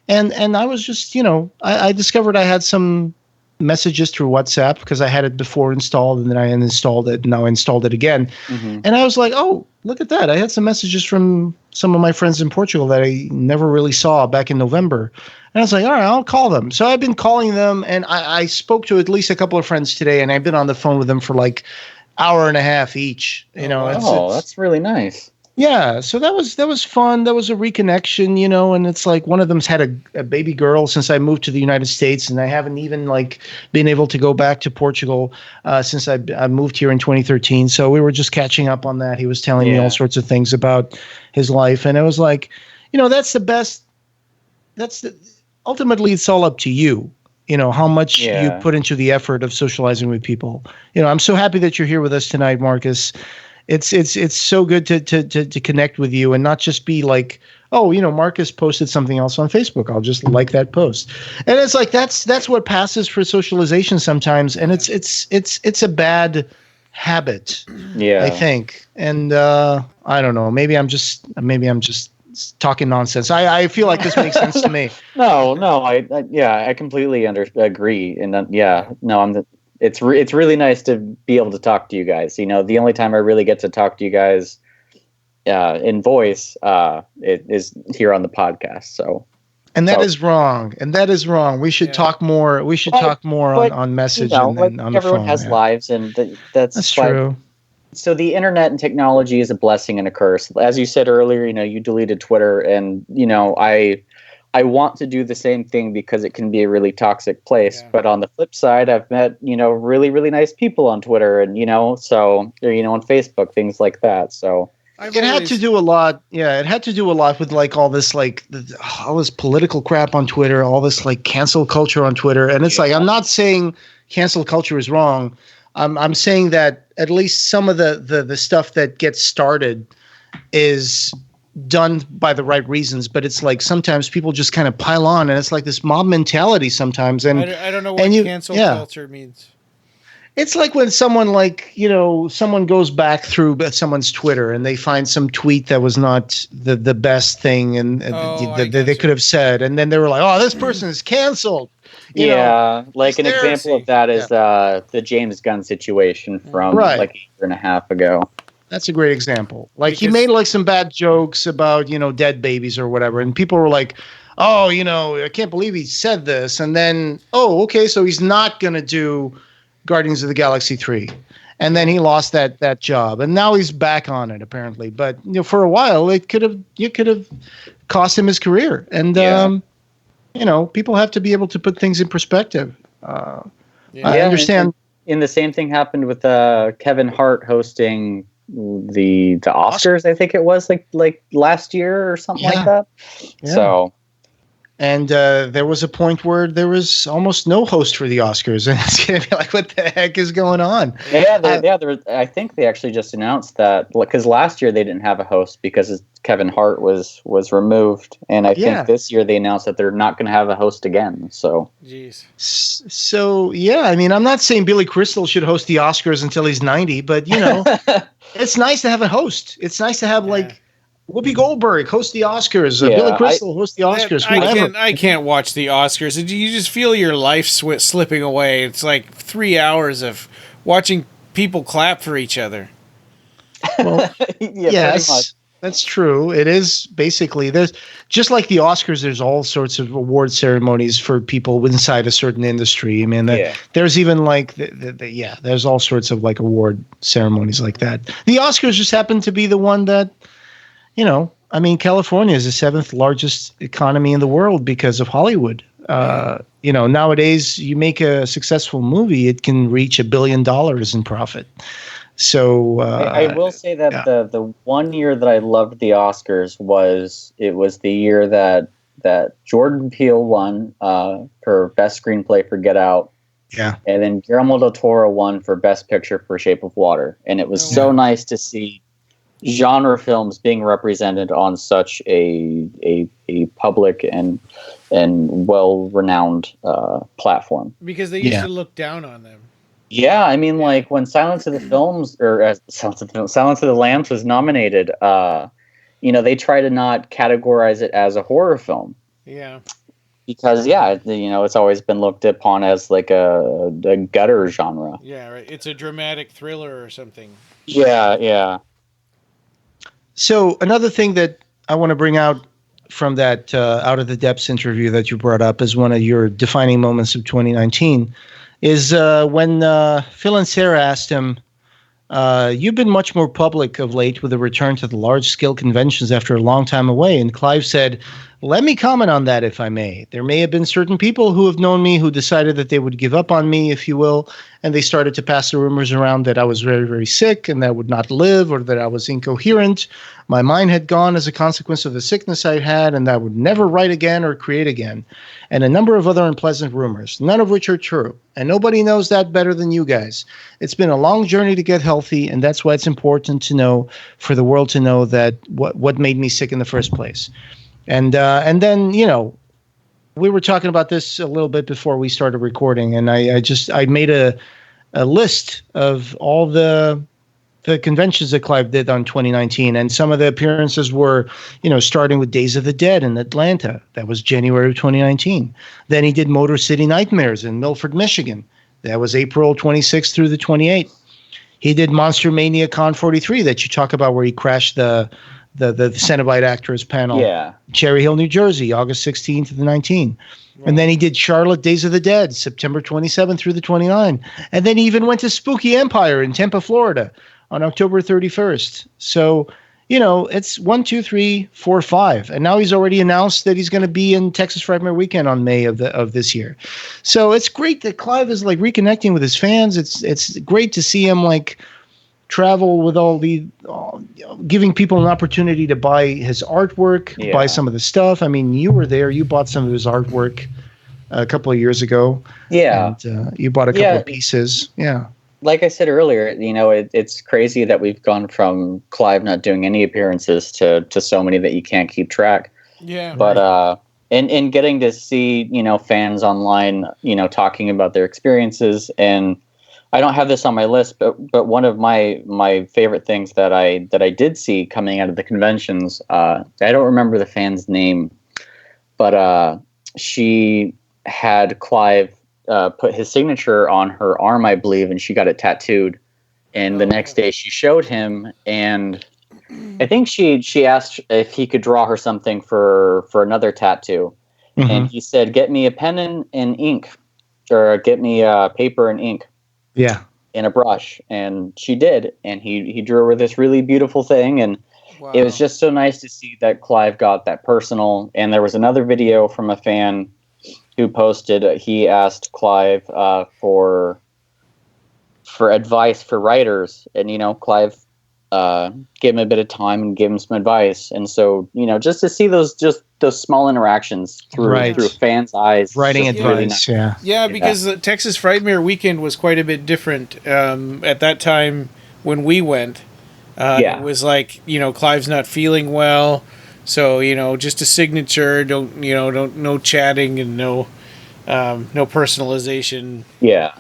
and I was just, I discovered I had some messages through WhatsApp because I had it before installed and then I uninstalled it and now I installed it again. Mm-hmm. And I was like, oh, look at that. I had some messages from some of my friends in Portugal that I never really saw back in November. And I was like, all right, I'll call them. So I've been calling them and I spoke to at least a couple of friends today and I've been on the phone with them for like hour and a half each. That's really nice. Yeah, so that was fun. That was a reconnection, and it's like one of them's had a baby girl since I moved to the United States, and I haven't even been able to go back to Portugal since I moved here in 2013. So we were just catching up on that. He was telling me all sorts of things about his life, and I was like, that's the best. Ultimately, it's all up to you. How much you put into the effort of socializing with people. I'm so happy that you're here with us tonight, Markus. it's so good to connect with you and not just be like, oh, Markus posted something else on Facebook, I'll just like that post. And it's like that's what passes for socialization sometimes, and it's a bad habit, I think. And I don't know, maybe I'm just talking nonsense. I feel like this makes sense to me. No, I completely agree. And it's really nice to be able to talk to you guys. The only time I really get to talk to you guys in voice it is here on the podcast. And that is wrong. We should talk more. We should talk more on message and on the phone. Everyone has lives, and that's true. So the internet and technology is a blessing and a curse. As you said earlier, you deleted Twitter, and I want to do the same thing because it can be a really toxic place. Yeah. But on the flip side, I've met really, really nice people on Twitter, and on Facebook, things like that. So it had to do a lot. Yeah, it had to do a lot with like all this all this political crap on Twitter, all this like cancel culture on Twitter, and it's like, I'm not saying cancel culture is wrong. I'm saying that at least some of the stuff that gets started is done by the right reasons, but it's like sometimes people just kind of pile on, and it's like this mob mentality sometimes. And I don't know what cancel culture means. It's like when someone someone goes back through someone's Twitter and they find some tweet that was not the best thing and they could have said, and then they were like, oh, this person is canceled. Like an example of that is the James Gunn situation from like a year and a half ago. That's a great example. Like he made like some bad jokes about, dead babies or whatever. And people were like, oh, I can't believe he said this. And then, oh, okay, so he's not going to do Guardians of the Galaxy 3. And then he lost that job. And now he's back on it, apparently. But, for a while, you could have cost him his career. And, people have to be able to put things in perspective. I understand. And the same thing happened with Kevin Hart hosting the Oscars. I think it was like last year or something like that. Yeah. So, and there was a point where there was almost no host for the Oscars, and it's gonna be like, what the heck is going on? I think they actually just announced that because last year they didn't have a host because Kevin Hart was removed, and I think this year they announced that they're not going to have a host again. So, jeez. So I mean, I'm not saying Billy Crystal should host the Oscars until he's 90, but it's nice to have a host. It's nice to have like Whoopi Goldberg host the Oscars, Billy Crystal host the Oscars. I can't watch the Oscars. You just feel your life slipping away. It's like 3 hours of watching people clap for each other. Well, yes, that's true. It is basically, there's just like the Oscars. There's all sorts of award ceremonies for people inside a certain industry. I mean, there's even like there's all sorts of like award ceremonies like that. The Oscars just happen to be the one that, I mean, California is the 7th largest economy in the world because of Hollywood. Nowadays you make a successful movie, it can reach $1 billion in profit. So I will say that the one year that I loved the Oscars was the year that Jordan Peele won for Best Screenplay for Get Out. Yeah. And then Guillermo del Toro won for Best Picture for Shape of Water. And it was so nice to see genre films being represented on such a public and well-renowned platform. Because they used to look down on them. Yeah, I mean, like when Silence of the Lambs was nominated, they try to not categorize it as a horror film. Yeah. Because it's always been looked upon as like a gutter genre. Yeah, right. It's a dramatic thriller or something. Yeah. So another thing that I want to bring out from that Out of the Depths interview that you brought up as one of your defining moments of 2019 is when Phil and Serra asked him, you've been much more public of late with a return to the large-scale conventions after a long time away. And Clive said, Let me comment on that, if I may. There may have been certain people who have known me who decided that they would give up on me, if you will, and they started to pass the rumors around that I was very, very sick and that I would not live, or that I was incoherent. My mind had gone as a consequence of the sickness I had, and that I would never write again or create again. And a number of other unpleasant rumors, none of which are true. And nobody knows that better than you guys. It's been a long journey to get healthy, and that's why it's important to know, for the world to know, that what made me sick in the first place. And then, we were talking about this a little bit before we started recording, and I made a list of all the conventions that Clive did on 2019, and some of the appearances were, starting with Days of the Dead in Atlanta. That was January of 2019. Then he did Motor City Nightmares in Milford, Michigan. That was April 26th through the 28th. He did Monster Mania Con 43 that you talk about, where he crashed the Cenobite Actors panel. Yeah. Cherry Hill, New Jersey, August 16th to the 19th. Right. And then he did Charlotte Days of the Dead, September 27th through the 29th. And then he even went to Spooky Empire in Tampa, Florida on October 31st. So, it's 1, 2, 3, 4, 5. And now he's already announced that he's going to be in Texas Frightmare Weekend on May of this year. So it's great that Clive is reconnecting with his fans. It's great to see him travel with giving people an opportunity to buy his artwork, buy some of the stuff. I mean, you were there. You bought some of his artwork a couple of years ago. Yeah. And you bought a couple of pieces. Yeah. Like I said earlier, it's crazy that we've gone from Clive not doing any appearances to so many that you can't keep track. Yeah. But and getting to see, fans online, talking about their experiences. And I don't have this on my list, but one of my favorite things that I did see coming out of the conventions, I don't remember the fan's name, but she had Clive put his signature on her arm, I believe, and she got it tattooed. And the next day she showed him, and I think she asked if he could draw her something for another tattoo. Mm-hmm. And he said, "Get me a pen and ink, or get me paper and ink." Yeah. In a brush. And she did. And he drew her this really beautiful thing. And it was just so nice to see that Clive got that personal. And there was another video from a fan who posted, he asked Clive for advice for writers. And, Clive gave him a bit of time and gave him some advice. And so, just to see those small interactions through fans' eyes. Writing advice, really nice. Yeah. Yeah, because the Texas Frightmare Weekend was quite a bit different at that time when we went. It was Clive's not feeling well. So, just a signature, no chatting and no personalization. Yeah.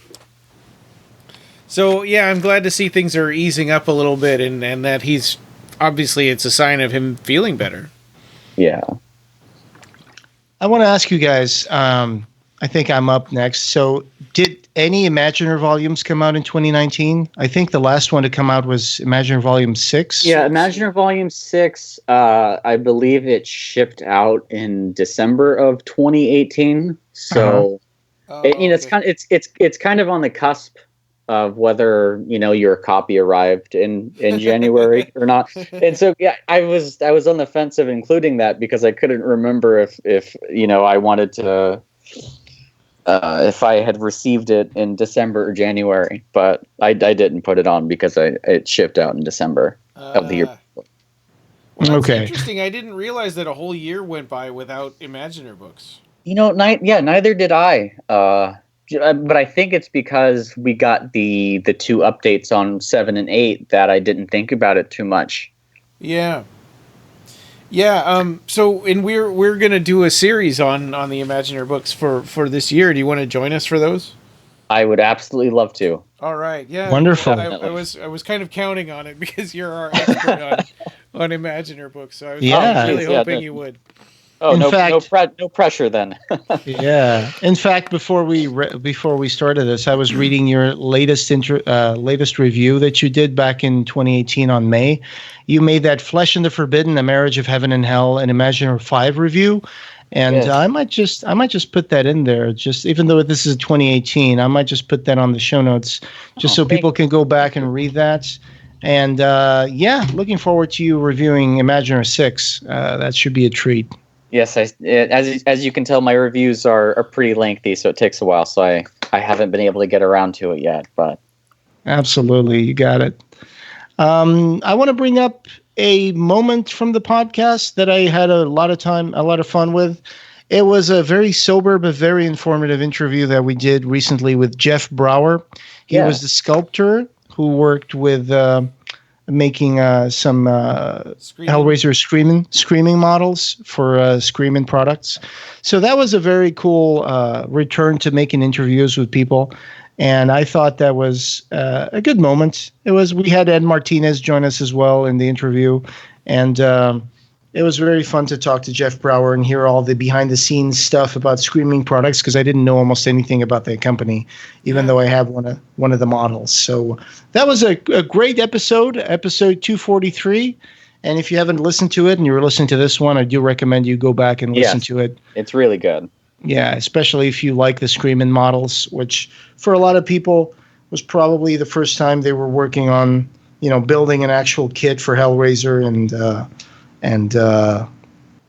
So, I'm glad to see things are easing up a little bit and that he's, obviously it's a sign of him feeling better. Yeah. I want to ask you guys, I think I'm up next. So did any Imaginer volumes come out in 2019? I think the last one to come out was Imaginer Volume 6. Yeah, Imaginer Volume 6, I believe it shipped out in December of 2018. So, it's kind of on the cusp of whether your copy arrived in January or not. And so I was on the fence of including that because I couldn't remember if I wanted to if I had received it in December or January, but I didn't put it on because it shipped out in December of the year. Well, that's interesting. I didn't realize that a whole year went by without Imaginer books. Neither did I. But I think it's because we got the 2 updates on 7 and 8 that I didn't think about it too much. Yeah. So, and we're gonna do a series on the Imaginer books for this year. Do you want to join us for those? I would absolutely love to. All right. Yeah. Wonderful. I was kind of counting on it because you're our expert on Imaginer books. So I was really hoping you would. Oh, no pressure then. Yeah. In fact, before we started this, I was reading your latest review that you did back in 2018 on May. You made that Flesh and the Forbidden, A Marriage of Heaven and Hell, and Imaginer 5 review. And yes. I might just put that in there. Just even though this is 2018, I might just put that on the show notes, just so people can go back and read that. And looking forward to you reviewing Imaginer 6. That should be a treat. Yes, as you can tell, my reviews are pretty lengthy, so it takes a while. So I haven't been able to get around to it yet. But Absolutely, you got it. I want to bring up a moment from the podcast that I had a lot of fun with. It was a very sober but very informative interview that we did recently with Jeff Brower. He was the sculptor who worked with making some Hellraiser Screamin models for Screamin products. So that was a very cool return to making interviews with people. And I thought that was a good moment. We had Ed Martinez join us as well in the interview, and it was very fun to talk to Jeff Brower and hear all the behind the scenes stuff about Screamin products, because I didn't know almost anything about that company, even though I have one of the models. So that was a great episode 243. And if you haven't listened to it and you're listening to this one, I do recommend you go back and listen to it. It's really good. Yeah, especially if you like the Screamin models, which for a lot of people was probably the first time they were working on, building an actual kit for Hellraiser, and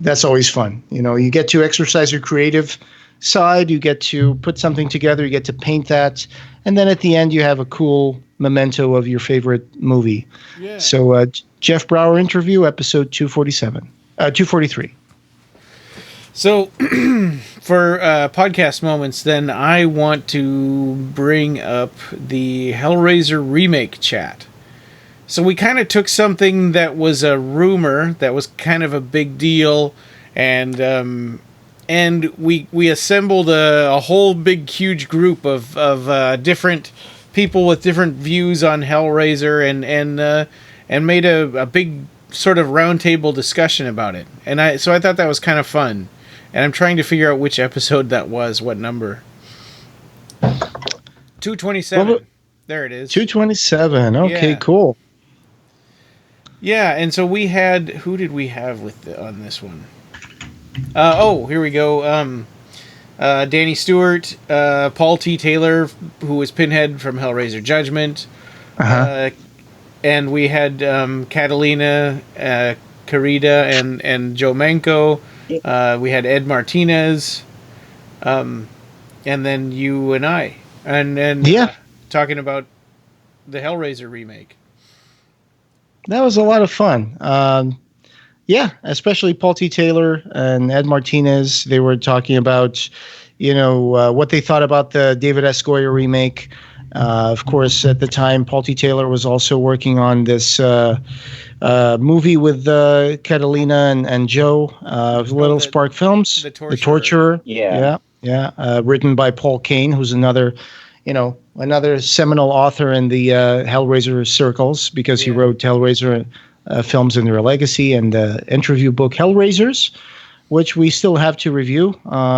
that's always fun. You get to exercise your creative side, you get to put something together, you get to paint that, and then at the end you have a cool memento of your favorite movie. Yeah. So Jeff Brower interview, episode 243. So, for podcast moments, then I want to bring up the Hellraiser remake chat. So we kind of took something that was a rumor, that was kind of a big deal, and we assembled a whole big, huge group of different people with different views on Hellraiser, and made a big sort of roundtable discussion about it. And I thought that was kind of fun. And I'm trying to figure out which episode that was, what number. 227. There it is. 227. Okay, cool. Yeah, and so we had... Who did we have on this one? Here we go. Danny Stewart, Paul T. Taylor, who was Pinhead from Hellraiser Judgment. And we had Catalina, Carida, and Joe Manco. We had Ed Martinez, and then you and I, and talking about the Hellraiser remake. That was a lot of fun. Especially Paul T. Taylor and Ed Martinez. They were talking about, what they thought about the David S. Goyer remake. Of course, at the time, Paul T. Taylor was also working on this movie with Catalina and Joe, Little Spark Films, The Torturer. Yeah. Written by Paul Kane, who's another seminal author in the Hellraiser circles, because he wrote Hellraiser films in their legacy and the interview book Hellraisers, which we still have to review,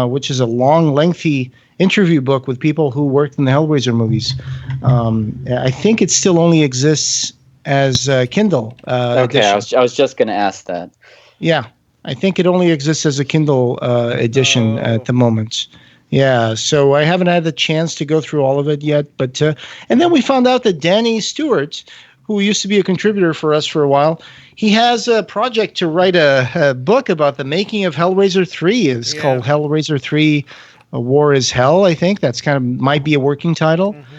which is a long, lengthy interview book with people who worked in the Hellraiser movies. I think it still only exists as Kindle. Okay, edition. I was just going to ask that. Yeah, I think it only exists as a Kindle edition at the moment. Yeah, so I haven't had the chance to go through all of it yet. But and then we found out that Danny Stewart, who used to be a contributor for us for a while, he has a project to write a book about the making of Hellraiser 3. It's called Hellraiser 3 War is Hell, I think. That's might be a working title. Mm-hmm.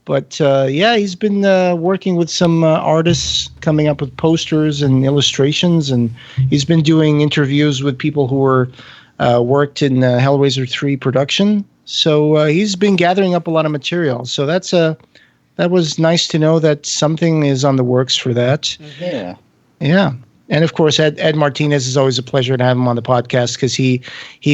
But he's been working with some artists, coming up with posters and illustrations, and he's been doing interviews with people who were worked in Hellraiser 3 production. So he's been gathering up a lot of material. So that was nice to know that something is on the works for that. Yeah. Yeah. And of course, Ed Martinez is always a pleasure to have him on the podcast, because he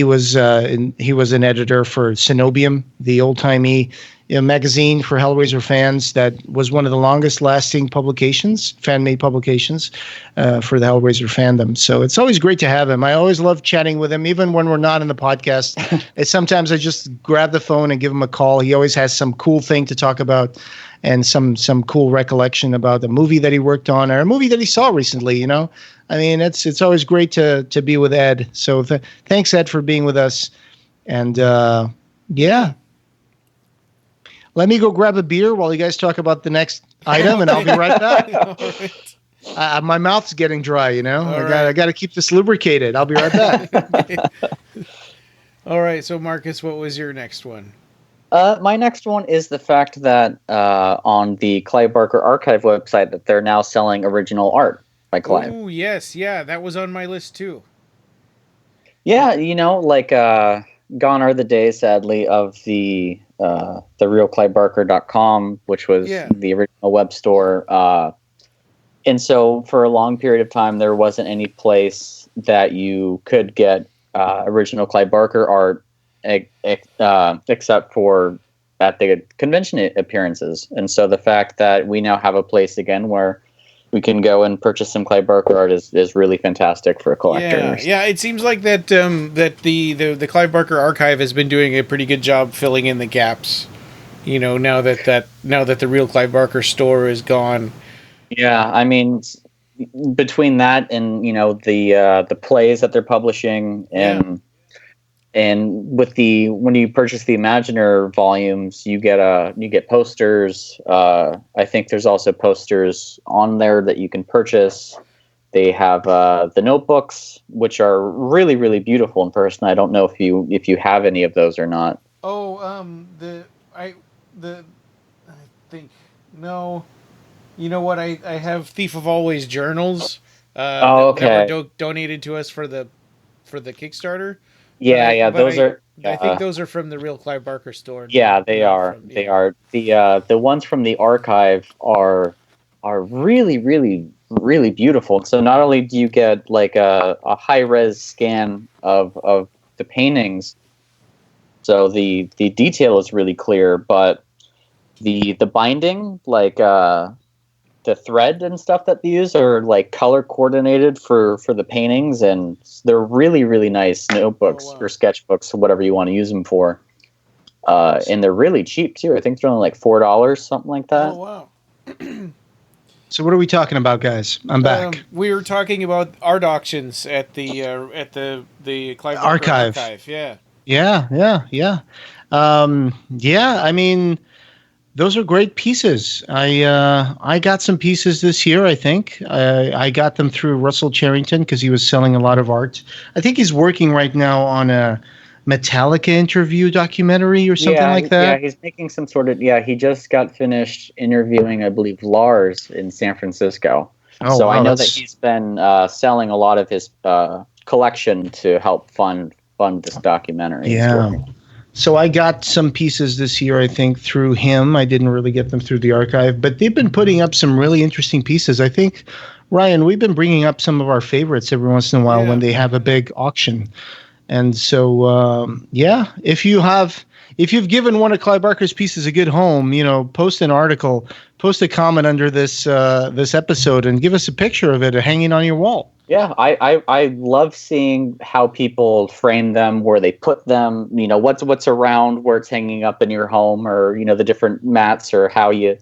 was an editor for Cenobium, the old-timey magazine for Hellraiser fans that was one of the longest-lasting publications, fan-made publications for the Hellraiser fandom. So it's always great to have him. I always love chatting with him, even when we're not in the podcast. Sometimes I just grab the phone and give him a call. He always has some cool thing to talk about, and some cool recollection about the movie that he worked on, or a movie that he saw recently. I mean, it's always great to be with Ed. So thanks, Ed, for being with us. And let me go grab a beer while you guys talk about the next item, and I'll be right back. My mouth's getting dry, you know. All I got to keep this lubricated. I'll be right back. All right, so Markus, what was your next one? My next one is the fact that on the Clive Barker Archive website that they're now selling original art by Clive. Oh, yes, yeah, that was on my list too. Yeah, gone are the days, sadly, of the realclivebarker.com, which was the original web store. And so for a long period of time, there wasn't any place that you could get original Clive Barker art except for at the convention appearances. And so the fact that we now have a place again where we can go and purchase some Clive Barker art is really fantastic for collectors. Yeah, it seems like that the Clive Barker archive has been doing a pretty good job filling in the gaps. You know, now that the real Clive Barker store is gone. Yeah, I mean, between that and the plays that they're publishing and with when you purchase the Imaginer volumes, you get posters. I think there's also posters on there that you can purchase. They have the notebooks, which are really, really beautiful in person. I don't know if you have any of those or not. Oh, I think no. You know what? I have Thief of Always journals. Okay. That were donated to us for the Kickstarter. Those are. I think those are from the real Clive Barker store. Yeah, they are. They are. The ones from the archive are really, really, really beautiful. So not only do you get like a high res scan of the paintings, so the detail is really clear, but the binding, like the thread and stuff that they use are like color coordinated for the paintings, and they're really, really nice notebooks or sketchbooks or whatever you want to use them for. And they're really cheap too. I think they're only like $4, something like that. Oh wow. So what are we talking about, guys? I'm back. We were talking about art auctions at the Clive Barker archive. Yeah. I mean, those are great pieces. I got some pieces this year, I think. I got them through Russell Charrington because he was selling a lot of art. I think he's working right now on a Metallica interview documentary or something like that. Yeah, he's making some sort of... Yeah, he just got finished interviewing, I believe, Lars in San Francisco. Oh, so wow, I know that he's been selling a lot of his collection to help fund this documentary. Yeah. So I got some pieces this year, I think, through him. I didn't really get them through the archive, but they've been putting up some really interesting pieces. I think, Ryan, we've been bringing up some of our favorites every once in a while when they have a big auction. And so, if you've given one of Clive Barker's pieces a good home, post an article, post a comment under this episode, and give us a picture of it hanging on your wall. Yeah, I love seeing how people frame them, where they put them, what's around where it's hanging up in your home, or the different mats, or how you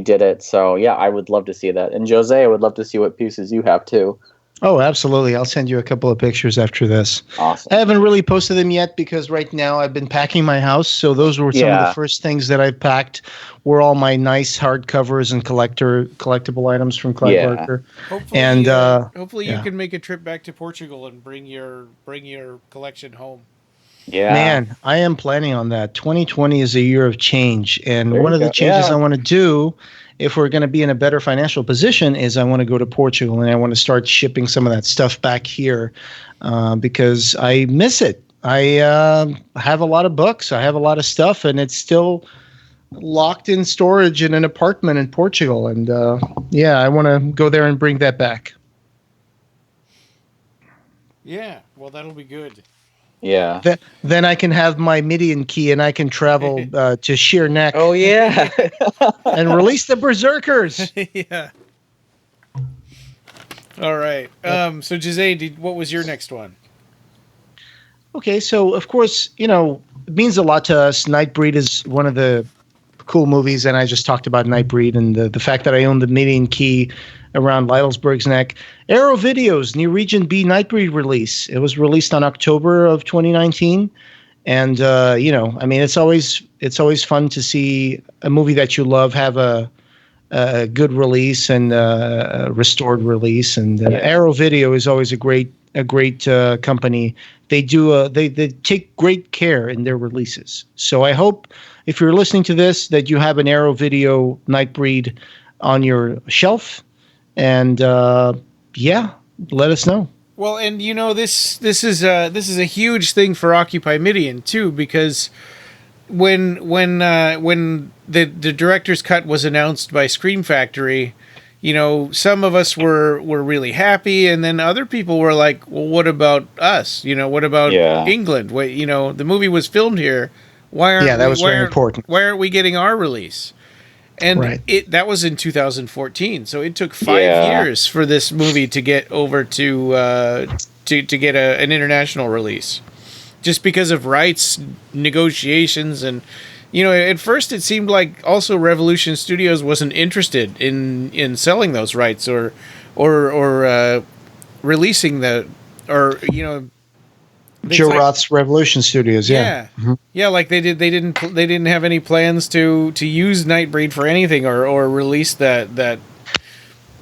did it. So yeah, I would love to see that. And Jose, I would love to see what pieces you have too. Oh, absolutely. I'll send you a couple of pictures after this. Awesome. I haven't really posted them yet because right now I've been packing my house. So those were some of the first things that I packed were all my nice hardcovers and collectible items from Clive Barker. Hopefully you can make a trip back to Portugal and bring your collection home. Yeah. Man, I am planning on that. 2020 is a year of change. And one of the changes I want to do, if we're going to be in a better financial position, is I want to go to Portugal and I want to start shipping some of that stuff back here because I miss it. I have a lot of books. I have a lot of stuff, and it's still locked in storage in an apartment in Portugal. And I want to go there and bring that back. Yeah, well, that'll be good. Yeah. Then I can have my Midian key and I can travel to Sheer Neck. Oh, yeah. And release the berserkers. Yeah. All right. So, Jose, what was your next one? Okay, so, of course, it means a lot to us. Nightbreed is one of the cool movies, and I just talked about Nightbreed and the fact that I own the Midian key around Lydelsberg's neck. Arrow Video's new Region B Nightbreed release. It was released on October of 2019. And, it's always fun to see a movie that you love have a good release and restored release. And Arrow Video is always a great company. They do they take great care in their releases. So I hope if you're listening to this that you have an Arrow Video Nightbreed on your shelf, and let us know. Well, and this is a huge thing for Occupy Midian too, because when the director's cut was announced by Scream Factory, some of us were really happy, and then other people were like, well, what about us? What about England? The movie was filmed here. Why aren't that was very important. Why aren't we getting our release? And that was in 2014, so it took 5 years for this movie to get over to get an international release, just because of rights negotiations. And at first it seemed like also Revolution Studios wasn't interested in selling those rights or releasing Joe Roth's Revolution Studios, like they didn't have any plans to use Nightbreed for anything or release that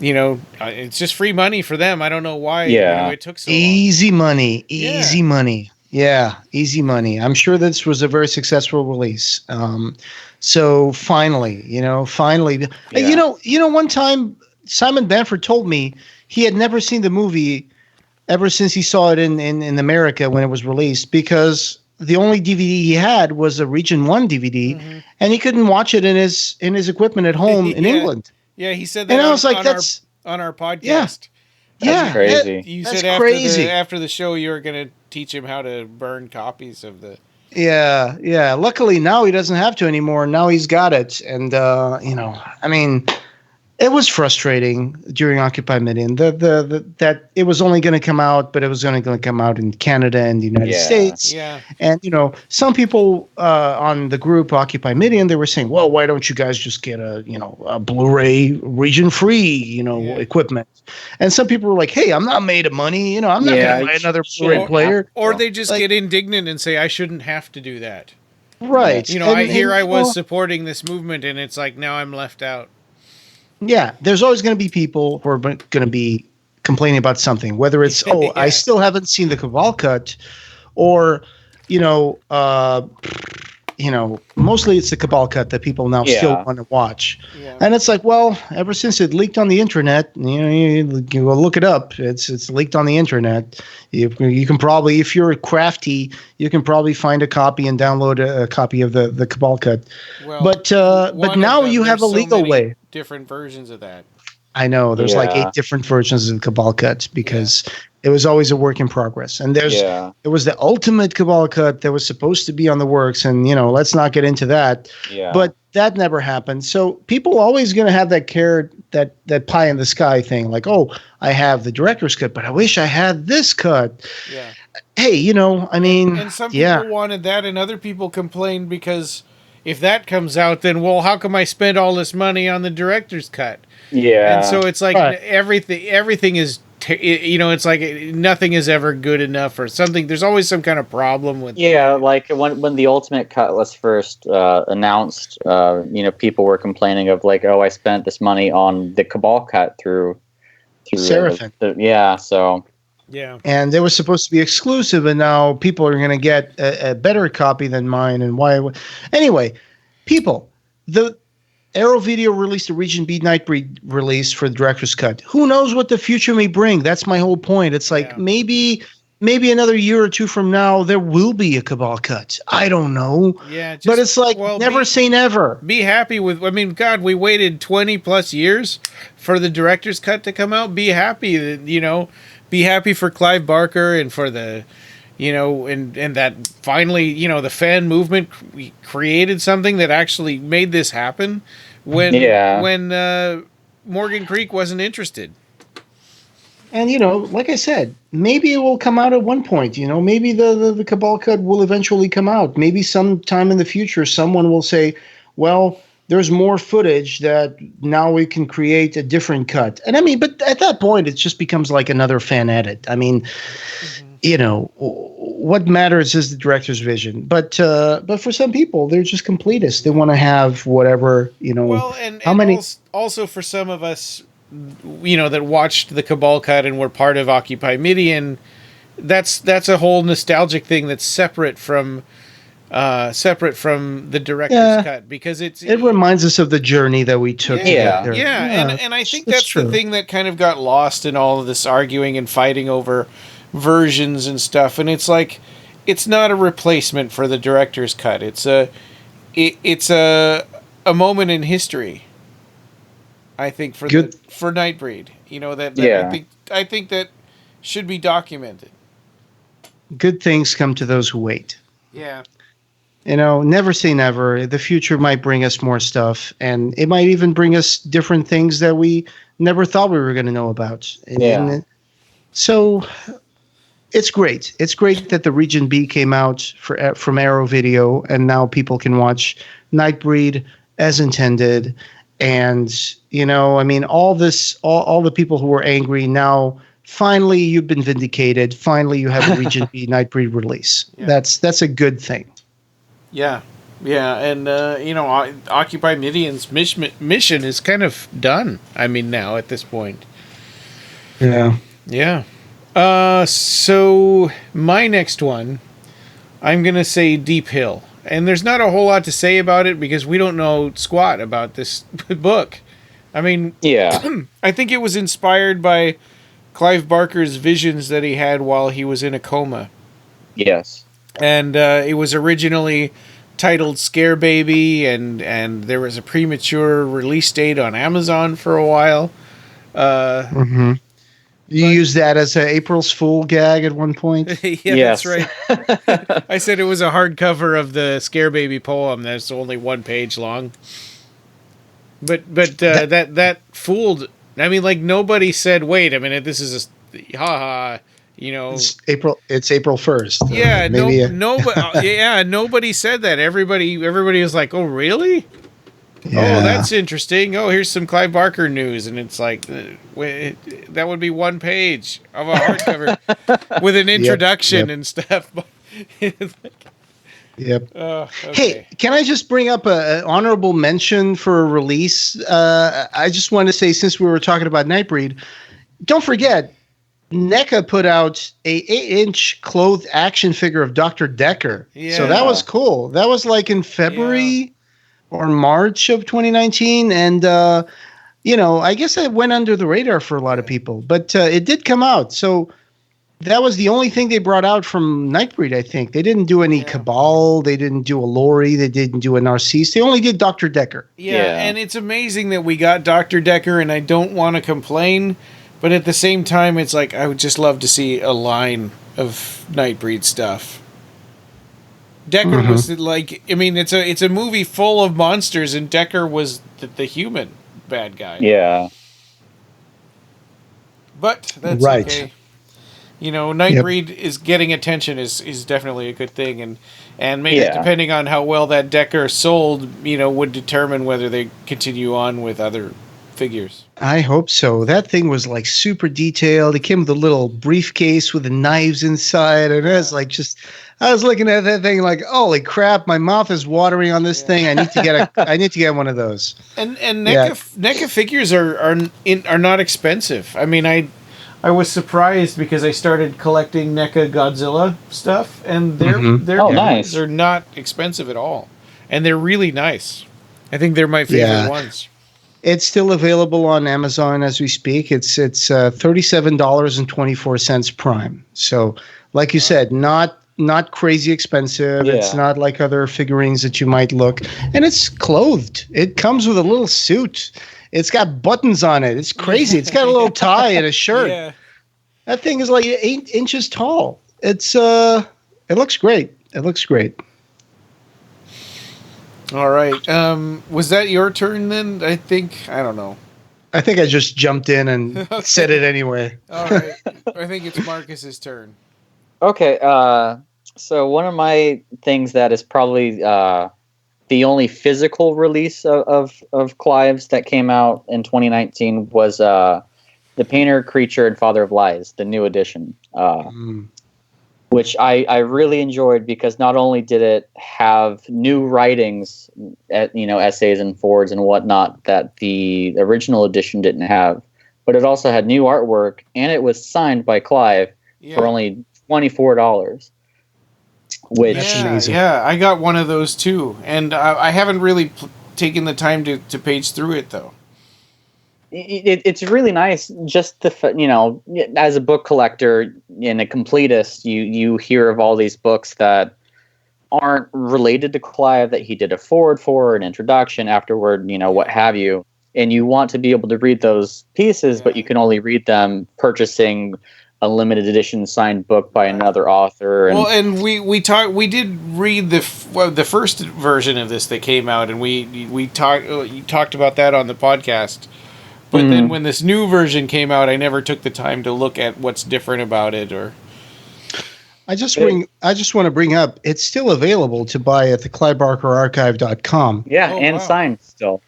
it's just free money for them. I don't know why it took so long. Easy money. Yeah, easy money. I'm sure this was a very successful release. So finally, one time Simon Bamford told me he had never seen the movie ever since he saw it in America when it was released, because the only DVD he had was a Region 1 DVD, and he couldn't watch it in his equipment at home in England. Yeah, he said that, and I was like, "That's on our podcast." That's crazy. You said after the show you were going to teach him how to burn copies of the. Yeah. Luckily now he doesn't have to anymore. Now he's got it, and it was frustrating during Occupy Midian. That it was only going to come out, but it was only going to come out in Canada and the United States. Yeah. And some people on the group Occupy Midian, they were saying, "Well, why don't you guys just get a Blu-ray region free equipment?" And some people were like, "Hey, I'm not made of money. I'm not going to buy another Blu-ray player." Or they just get indignant and say, "I shouldn't have to do that." Right. I was supporting this movement, and it's like now I'm left out. Yeah, there's always going to be people who are going to be complaining about something, whether it's, I still haven't seen the Cabal cut, or, mostly it's the Cabal cut that people now still want to watch. Yeah. And it's like, well, ever since it leaked on the internet, you will look it up. It's leaked on the internet. You can probably, if you're crafty, you can probably find a copy and download a copy of the Cabal cut. Well, but now you have a legal way. Different versions of that. I know there's like 8 different versions of the Cabal cut, because it was always a work in progress. And it was the ultimate Cabal cut that was supposed to be on the works, and let's not get into that. Yeah. But that never happened. So people always going to have that that pie in the sky thing, like, oh, I have the director's cut, but I wish I had this cut. Yeah. Hey, and some people wanted that, and other people complained because if that comes out, then, well, how come I spend all this money on the director's cut? Yeah. And so it's like everything is, it's like nothing is ever good enough or something. There's always some kind of problem with. Yeah, like when the Ultimate Cut was first announced, people were complaining of like, oh, I spent this money on the Cabal cut through Seraphim. So. Yeah. And it was supposed to be exclusive, and now people are going to get a better copy than mine. And why? Anyway, people, the Arrow Video released a Region B Nightbreed release for the director's cut. Who knows what the future may bring? That's my whole point. It's like maybe another year or two from now there will be a Cabal cut. I don't know. Yeah. But it's like never say never. Be happy with. I mean, God, we waited 20 plus years for the director's cut to come out. Be happy that Be happy for Clive Barker and for the, and that finally, the fan movement created something that actually made this happen when Morgan Creek wasn't interested. And, like I said, maybe it will come out at one point. Maybe the Cabal cut will eventually come out. Maybe sometime in the future, someone will say, well, there's more footage that now we can create a different cut. And I mean, but at that point, it just becomes like another fan edit. I mean, what matters is the director's vision. But for some people, they're just completists. They want to have whatever, Well, and how many? also for some of us, that watched the Cabal cut and were part of Occupy Midian, that's a whole nostalgic thing that's separate from the director's cut, because it reminds us of the journey that we took. And I think that's the thing that kind of got lost in all of this arguing and fighting over versions and stuff. And it's like, it's not a replacement for the director's cut. It's a moment in history, I think, for Nightbreed. I think that should be documented. Good things come to those who wait. Yeah. Never say never. The future might bring us more stuff, and it might even bring us different things that we never thought we were going to know about. So it's great. It's great that the Region B came out from Arrow Video, and now people can watch Nightbreed as intended. And, all the people who were angry, now finally you've been vindicated. Finally you have a Region B Nightbreed release. Yeah. That's a good thing. Yeah. Yeah. And, Occupy Midian's mission is kind of done. I mean, now at this point. Yeah. Yeah. So my next one, I'm going to say Deep Hill. And there's not a whole lot to say about it because we don't know squat about this book. I mean, I think it was inspired by Clive Barker's visions that he had while he was in a coma. Yes. And it was originally titled Scare Baby, and there was a premature release date on Amazon for a while. You used that as an April's Fool gag at one point? Yes. That's right. I said it was a hardcover of the Scare Baby poem that's only one page long. But that fooled. I mean, like, nobody said, wait a minute, this is haha, It's April 1st. Yeah, nobody said that. Everybody was like, oh, really? Yeah. Oh, that's interesting. Oh, here's some Clive Barker news. And it's like, that would be one page of a hardcover with an introduction and stuff. Yep. Okay. Hey, can I just bring up an honorable mention for a release? I just want to say, since we were talking about Nightbreed, don't forget, NECA put out a 8-inch clothed action figure of Dr. Decker. Yeah. So that was cool. That was like in February or March of 2019. And, I guess it went under the radar for a lot of people. But it did come out. So that was the only thing they brought out from Nightbreed, I think. They didn't do any Cabal. They didn't do a Lori. They didn't do a Narcisse. They only did Dr. Decker. Yeah, and it's amazing that we got Dr. Decker, and I don't want to complain. But at the same time, it's like, I would just love to see a line of Nightbreed stuff. Decker was like, I mean, it's a movie full of monsters, and Decker was the human bad guy. Yeah. But that's okay. Nightbreed is getting attention is definitely a good thing, and maybe depending on how well that Decker sold, would determine whether they continue on with other figures. I hope so. That thing was like super detailed. It came with a little briefcase with the knives inside, and it was like I was looking at that thing like, holy crap! My mouth is watering on this thing. I need to get one of those. And NECA figures are not expensive. I mean, I was surprised because I started collecting NECA Godzilla stuff, and their nice. They're not expensive at all, and they're really nice. I think they're my favorite ones. It's still available on Amazon as we speak. It's $37.24 Prime. So, like you said, not crazy expensive. Yeah. It's not like other figurines that you might look. And it's clothed. It comes with a little suit. It's got buttons on it. It's crazy. It's got a little tie and a shirt. Yeah. That thing is like 8 inches tall. It looks great. It looks great. All right. Was that your turn then? I don't know. I think I just jumped in and said it anyway. All right. I think it's Marcus's turn. Okay. So one of my things that is probably the only physical release of Clive's that came out in 2019 was The Painter, Creature, and Father of Lies, the new edition. which I really enjoyed because not only did it have new writings, essays and forwards and whatnot that the original edition didn't have, but it also had new artwork, and it was signed by Clive for only $24. Which That's amazing. Yeah, I got one of those too, and I haven't really taken the time to page through it though. It's really nice. Just as a book collector and a completist, you hear of all these books that aren't related to Clive that he did a forward for, an introduction, afterward, what have you, and you want to be able to read those pieces, but you can only read them purchasing a limited edition signed book by another author. And we did read the first version of this that came out, and we talked about that on the podcast. But then when this new version came out, I never took the time to look at what's different about it. Or I just want to bring up, it's still available to buy at the CliveBarkerArchive.com. Yeah, and signed still.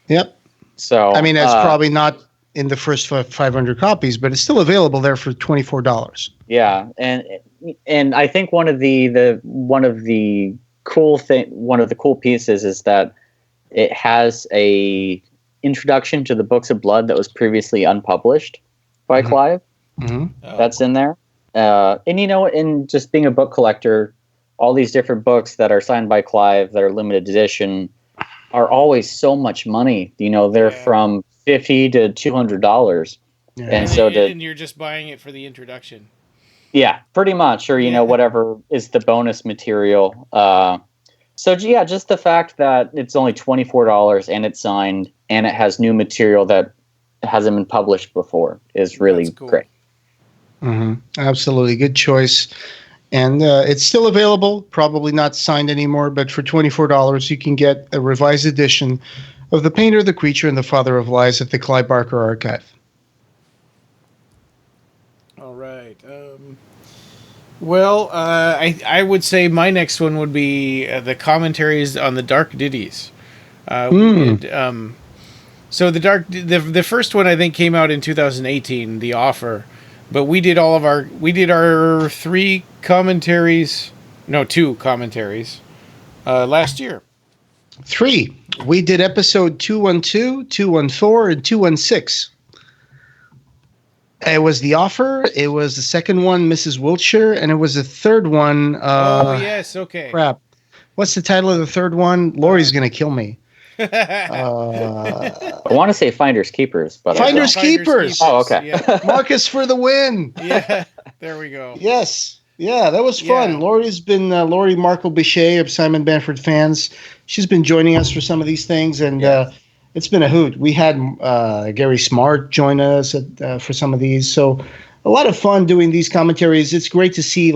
Yep. So I mean, that's probably not in the first 500 copies, but it's still available there for $24. Yeah, and I think one of the cool pieces is that it has a introduction to the Books of Blood that was previously unpublished by Clive. That's in there. And just being a book collector, all these different books that are signed by Clive that are limited edition are always so much money. They're from $50 to $200. And you're just buying it for the introduction. Yeah, pretty much. Or, whatever is the bonus material. Just the fact that it's only $24 and it's signed and it has new material that hasn't been published before is really great. Absolutely. Good choice. And it's still available, probably not signed anymore, but for $24 you can get a revised edition of The Painter, the Creature, and the Father of Lies at the Clive Barker Archive. All right. I would say my next one would be the commentaries on the Dark Ditties. So the first one I think came out in 2018, The Offer, but we did our two commentaries last year. 3. We did episode 212, 214, and 216. It was The Offer, it was the second one, Mrs. Wiltshire, and it was the third one. Yes, okay. Crap. What's the title of the third one? Lori's going to kill me. I want to say Finders Keepers, but Finders Keepers. Oh, okay. Yeah. Markus for the win. Yeah, there we go. Yes. Yeah, that was fun. Yeah. Lori's been Lori Markle-Bichet of Simon Bamford Fans. She's been joining us for some of these things, and it's been a hoot. We had Gary Smart join us for some of these, so a lot of fun doing these commentaries. It's great to see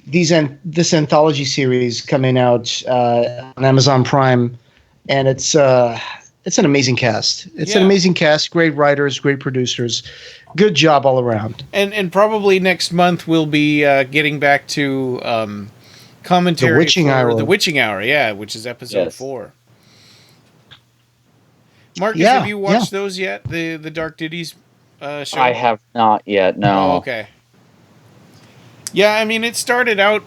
this anthology series coming out on Amazon Prime, and it's an amazing cast. It's an amazing cast, great writers, great producers. Good job all around. And probably next month we'll be getting back to commentary The Witching Hour, which is episode 4. Markus, have you watched those yet? The Dark Ditties show? I have not yet, no. Oh, okay. Yeah, I mean, it started out,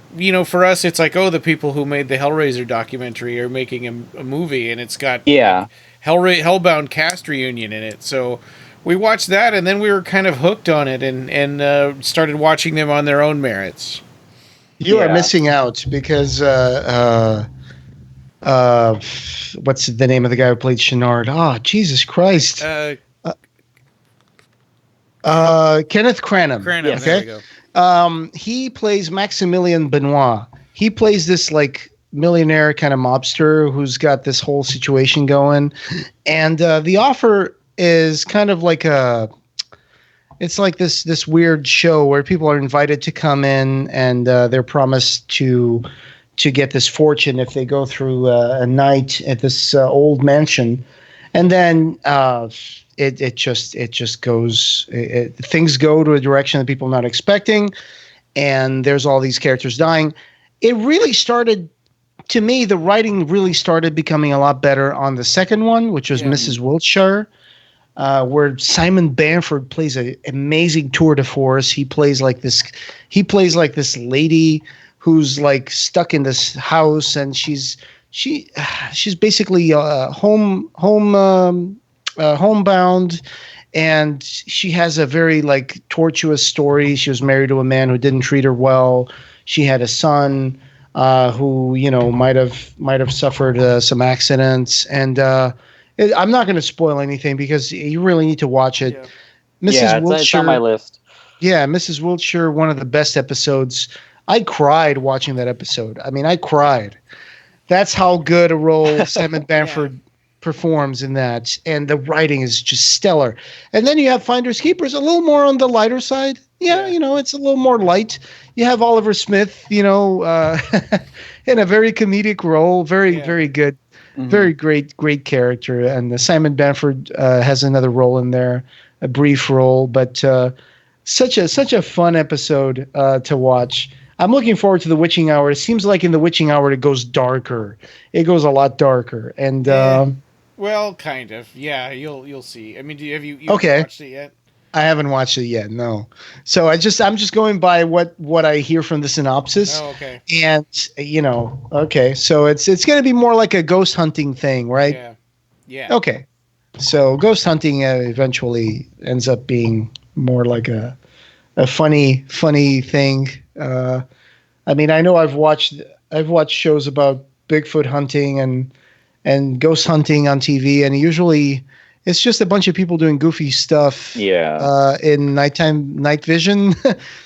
for us, it's like, the people who made the Hellraiser documentary are making a movie, and it's got Hellbound cast reunion in it. So we watched that, and then we were kind of hooked on it and started watching them on their own merits. You are missing out because what's the name of the guy who played Chenard? Oh, Jesus Christ. Kenneth Cranham. Yes. Okay. There we go. He plays Maximilian Benoit. He plays this millionaire kind of mobster who's got this whole situation going. And The Offer is kind of like it's like this weird show where people are invited to come in and they're promised to get this fortune if they go through a night at this old mansion. And then it just goes. Things go to a direction that people are not expecting, and there's all these characters dying. It really started, to me, the writing really started becoming a lot better on the second one, which was Mrs. Wiltshire. where Simon Bamford plays an amazing tour de force. He plays like this. He plays like this lady who's like stuck in this house, and she's basically homebound, and she has a very like tortuous story. She was married to a man who didn't treat her well. She had a son who might have suffered some accidents, and I'm not going to spoil anything because you really need to watch it. Yeah. Mrs. It's Wiltshire, on my list. yeah, Mrs. Wiltshire, one of the best episodes. I cried watching that episode. I mean, I cried. That's how good a role Simon Bamford performs in that, and the writing is just stellar. And then you have Finders Keepers, a little more on the lighter side. Yeah, it's a little more light. You have Oliver Smith, in a very comedic role, very good, very great character. And Simon Bamford has another role in there, a brief role, but such a fun episode to watch. I'm looking forward to The Witching Hour. It seems like in The Witching Hour it goes darker. It goes a lot darker, and well, kind of. Yeah, you'll see. I mean, have you okay. watched it yet? I haven't watched it yet. No. So I'm just going by what I hear from the synopsis. Oh, okay. And okay. So it's going to be more like a ghost hunting thing, right? Yeah. Yeah. Okay. So ghost hunting eventually ends up being more like a funny thing. I mean, I know I've watched shows about Bigfoot hunting and ghost hunting on TV, and usually it's just a bunch of people doing goofy stuff. Yeah. In night vision.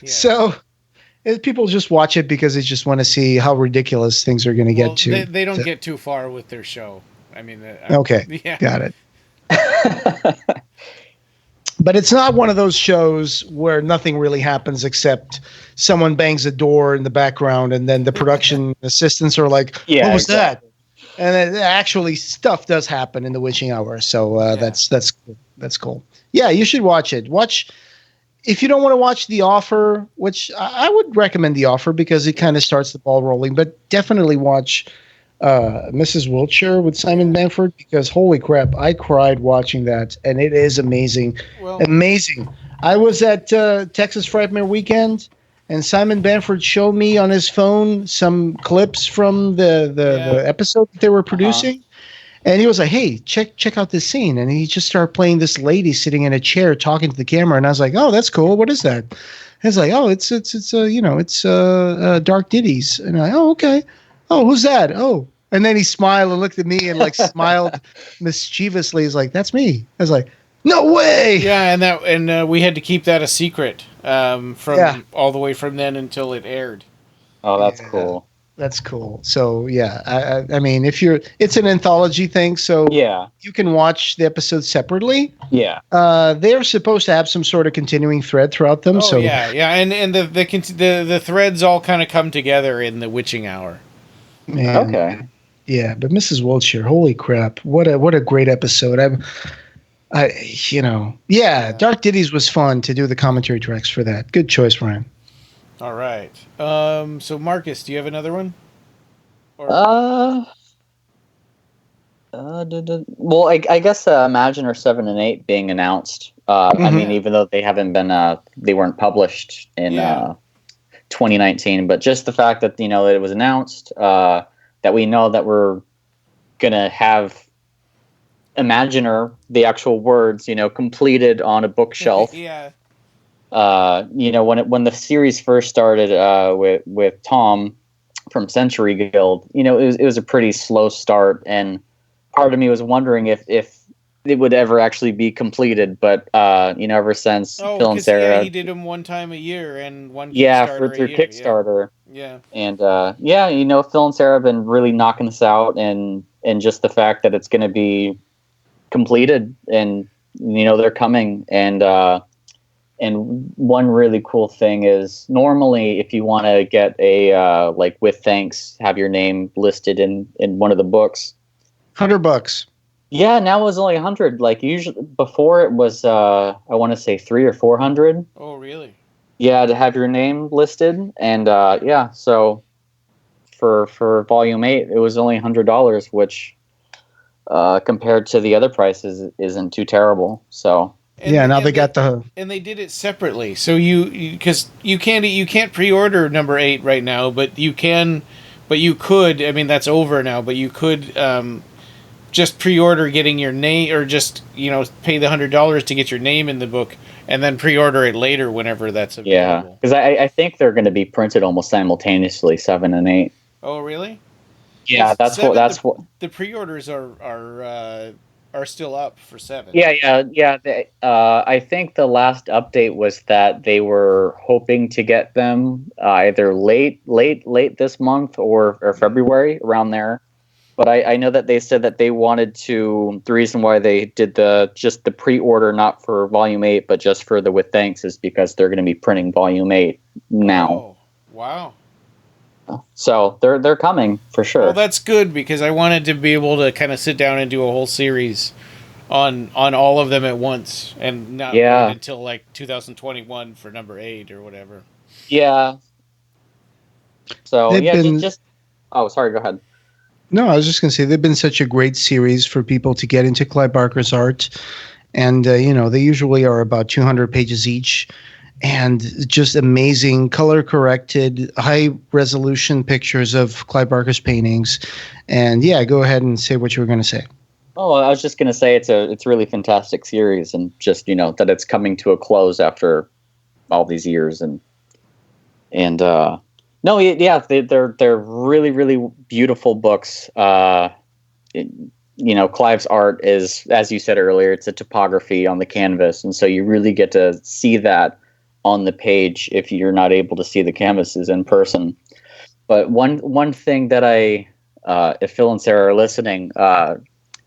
So people just watch it because they just want to see how ridiculous things are going to get to. They don't get too far with their show. I mean, okay, yeah. Got it. But it's not one of those shows where nothing really happens except someone bangs a door in the background, and then the production assistants are like, "What was that?" And then actually, stuff does happen in The Witching Hour. So that's cool. Yeah, you should watch it. If you don't want to watch The Offer, which I would recommend The Offer because it kind of starts the ball rolling, but definitely watch Mrs. Wiltshire with Simon Bamford, because holy crap, I cried watching that, and it is amazing. Amazing. I was at Texas Frightmare weekend, and Simon Bamford showed me on his phone some clips from the episode that they were producing. And he was like, "Hey, check out this scene." And he just started playing this lady sitting in a chair talking to the camera, and I was like, "Oh, that's cool. What is that?" And he's like, "Oh, it's Dark Ditties." And I'm like, "Oh, okay. Oh, who's that?" "Oh." And then he smiled and looked at me and like smiled mischievously. He's like, "That's me." I was like, "No way." Yeah, and we had to keep that a secret from all the way from then until it aired. Oh, that's cool. That's cool. So yeah, I mean, it's an anthology thing, so you can watch the episodes separately. Yeah, they're supposed to have some sort of continuing thread throughout them. Oh, and the threads all kind of come together in The Witching Hour. Man, okay. Yeah, but Mrs. Wiltshire, holy crap! What a great episode. Dark Ditties was fun to do the commentary tracks for that. Good choice, Ryan. All right. So Markus, do you have another one? Well, I guess Imaginer 7 and 8 being announced. I mean, even though they haven't been, they weren't published in 2019, but just the fact that that it was announced, that we know that we're gonna have Imaginer, the actual words, completed on a bookshelf. Yeah. When the series first started with Tom from Century Guild, it was a pretty slow start, and part of me was wondering if it would ever actually be completed. But ever since Phil and Serra, he did them one time a year and one through Kickstarter. Yeah. And Phil and Serra have been really knocking this out, and just the fact that it's going to be completed, and they're coming, and one really cool thing is normally if you want to get a with thanks, have your name listed in one of the books, $100. Yeah, now it was only 100. Like usually before it was I want to say 300 or 400. Oh, really? Yeah, to have your name listed, and so for volume 8 it was only $100, which compared to the other prices, isn't too terrible. So Now they got the. And they did it separately. So because you can't pre-order number 8 right now, but you could. I mean, that's over now. But you could just pre-order getting your name, or just pay the $100 to get your name in the book, and then pre-order it later whenever that's available. Yeah, because I think they're going to be printed almost simultaneously, 7 and 8. Oh, really? Yeah, that's what the pre-orders are still up for 7. Yeah. I think the last update was that they were hoping to get them either late this month or February, around there. But I know that they said that they wanted to. The reason why they did just the pre-order, not for Volume 8, but just for the With Thanks, is because they're going to be printing Volume 8 now. Oh, wow. So they're coming for sure. Well, that's good, because I wanted to be able to kind of sit down and do a whole series on all of them at once, and not wait until like 2021 for number 8 or whatever. Yeah. So just. Oh, sorry. Go ahead. No, I was just going to say they've been such a great series for people to get into Clive Barker's art, and they usually are about 200 pages each. And just amazing, color-corrected, high-resolution pictures of Clive Barker's paintings. And go ahead and say what you were going to say. Oh, I was just going to say it's a really fantastic series, and just that it's coming to a close after all these years, they're really, really beautiful books. Clive's art is, as you said earlier, it's a topography on the canvas, and so you really get to see that on the page if you're not able to see the canvases in person. But one thing that if Phil and Serra are listening,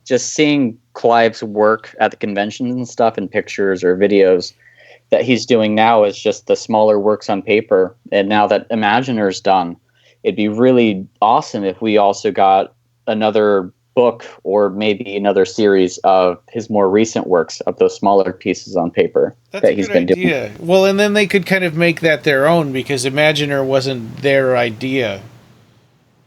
just seeing Clive's work at the conventions and stuff, in pictures or videos that he's doing now, is just the smaller works on paper. And now that Imagineer's done, it'd be really awesome if we also got another book, or maybe another series of his more recent works, of those smaller pieces on paper that he's been doing. Well, and then they could kind of make that their own, because Imagineer wasn't their idea.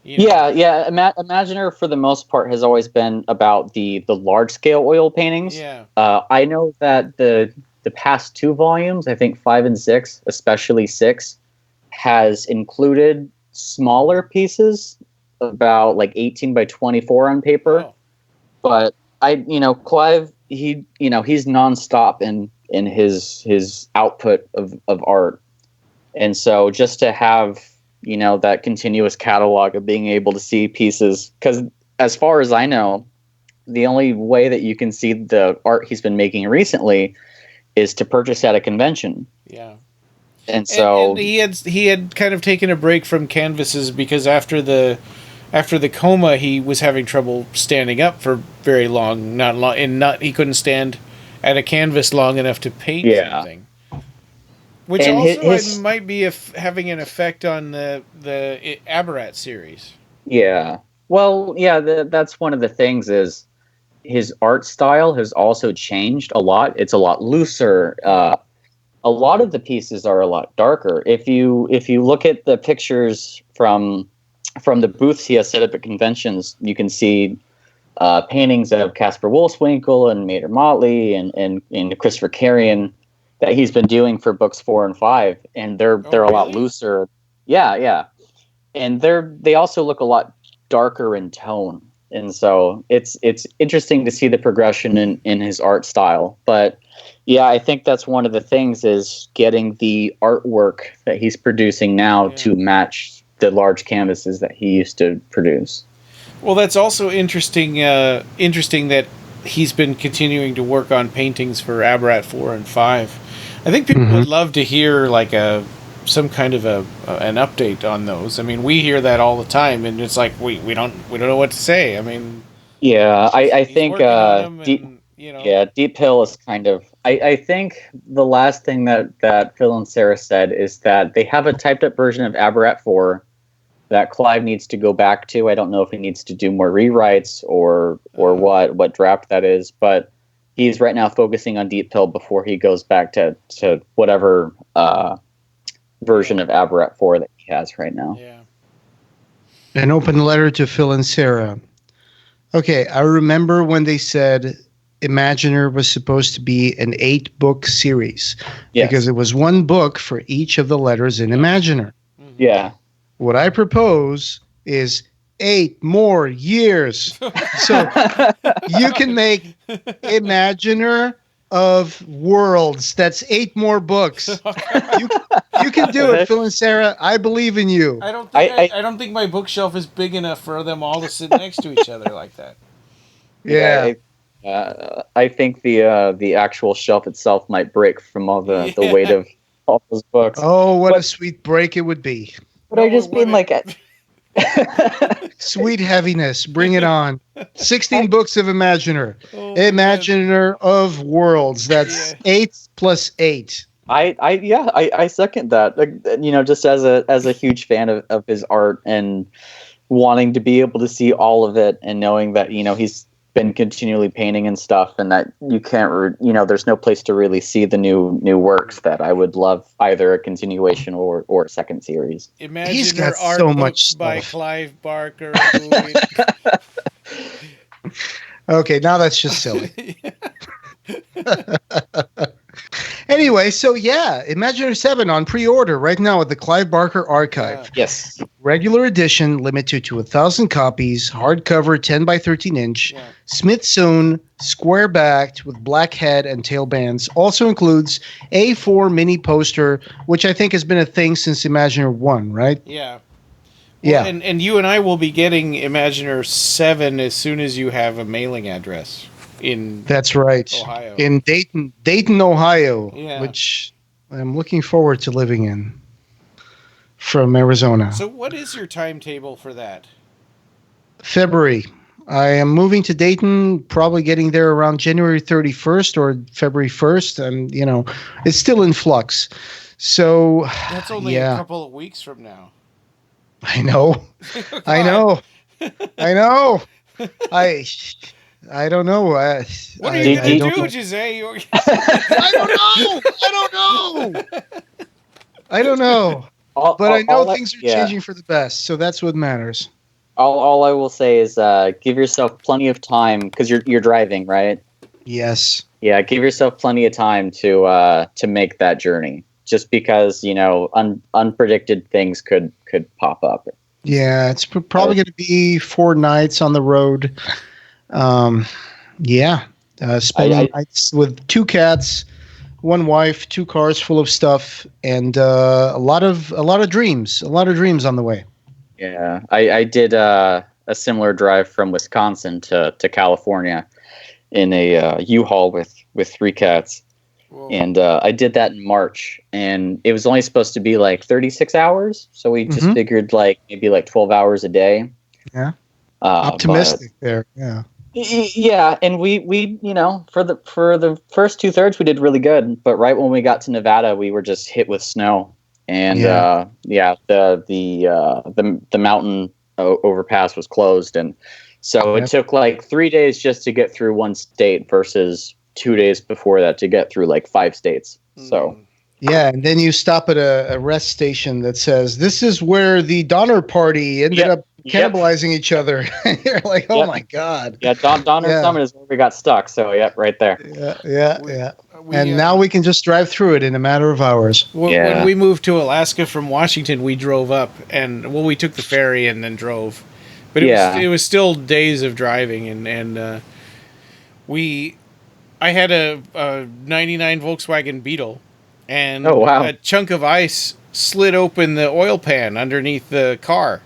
Yeah. Imagineer, for the most part, has always been about the large scale oil paintings. Yeah. I know that the past 2 volumes, I think 5 and 6, especially 6, has included smaller pieces, about like 18 by 24 on paper. Oh. But Clive, he's nonstop in his output of art. And so just to have, that continuous catalog of being able to see pieces, because as far as I know, the only way that you can see the art he's been making recently is to purchase at a convention. Yeah. And so and he had kind of taken a break from canvases, because after the coma, he was having trouble standing up for very long. He couldn't stand at a canvas long enough to paint something. Which and also might be having an effect on the Abarat series. Yeah. Well, yeah, that's one of the things, is his art style has also changed a lot. It's a lot looser. A lot of the pieces are a lot darker. If you look at the pictures from the booths he has set up at conventions, you can see paintings of Caspar Wolfswinkel and Mater Motley and Christopher Carrion that he's been doing for books 4 and 5, and they're a lot looser. Yeah. And they also look a lot darker in tone. And so it's interesting to see the progression in his art style. But yeah, I think that's one of the things, is getting the artwork that he's producing now to match the large canvases that he used to produce. Well, that's also interesting that he's been continuing to work on paintings for Abarat 4 and 5. I think people would love to hear like some kind of an update on those. I mean, we hear that all the time, and it's like we don't know what to say. I mean, yeah, I think Deep Hill is kind of. I think the last thing that Phil and Serra said is that they have a typed up version of Abarat 4 that Clive needs to go back to. I don't know if he needs to do more rewrites or what draft that is, but he's right now focusing on Deep Hill before he goes back to whatever version of Abarat 4 that he has right now. Yeah. An open letter to Phil and Serra. Okay, I remember when they said Imaginer was supposed to be an 8-book series because it was one book for each of the letters in Imaginer. Yeah. What I propose is 8 more years. So you can make Imaginer of Worlds. That's 8 more books. You can do it, Phil and Serra. I believe in you. I don't think my bookshelf is big enough for them all to sit next to each other like that. Yeah. I think the actual shelf itself might break from all the weight of all those books. Oh, what a sweet break it would be. But I just mean like sweet heaviness. Bring it on. 16 books of Imaginer. Imaginer of Worlds. That's 8 plus 8. I second that. Just as a huge fan of his art and wanting to be able to see all of it and knowing that, he's been continually painting and stuff, and that you can't, there's no place to really see the new works, that I would love either a continuation or a second series. Imagine he's got art so much by stuff. Clive Barker. Okay, now that's just silly. Anyway, so Imaginer 7 on pre-order right now at the Clive Barker Archive. Yes. Regular edition, limited to 1,000 copies, hardcover 10 by 13 inch, Smithsonian, square-backed with black head and tail bands. Also includes A4 mini poster, which I think has been a thing since Imaginer 1, right? Yeah. Yeah. And you and I will be getting Imaginer 7 as soon as you have a mailing address. That's right. Ohio. In Dayton, Ohio, Yeah. which I'm looking forward to living in from Arizona. So what is your timetable for that? February. I am moving to Dayton, probably getting there around January 31st or February 1st. And, it's still in flux. So That's only a couple of weeks from now. I know. I know. I don't know. What are you going to do, Jose? I don't know. But I know things are changing for the best, so that's what matters. All I will say is give yourself plenty of time, because you're driving, right? Yes. Yeah, give yourself plenty of time to make that journey. Just because unpredicted things could pop up. Yeah, it's probably going to be 4 nights on the road. Spending nights with 2 cats, 1 wife, 2 cars full of stuff, and a lot of dreams on the way. Yeah, I did a similar drive from Wisconsin to California in a U-Haul with 3 cats. Whoa. And I did that in March, and it was only supposed to be like 36 hours, so we just figured maybe 12 hours a day. Yeah, optimistic there. Yeah. Yeah, and we for the first 2/3 we did really good, but right when we got to Nevada, we were just hit with snow, and the mountain overpass was closed, and so it took 3 days just to get through one state versus 2 days before that to get through 5 states. So. Yeah, and then you stop at a rest station that says, "This is where the Donner Party ended up cannibalizing each other." You're like, "Oh my God!" Yeah, Donner Summit is where we got stuck. So, right there. Yeah. And now we can just drive through it in a matter of hours. When we moved to Alaska from Washington, we drove up, and we took the ferry and then drove, but it was still days of driving, and I had a '99 Volkswagen Beetle. And a chunk of ice slid open the oil pan underneath the car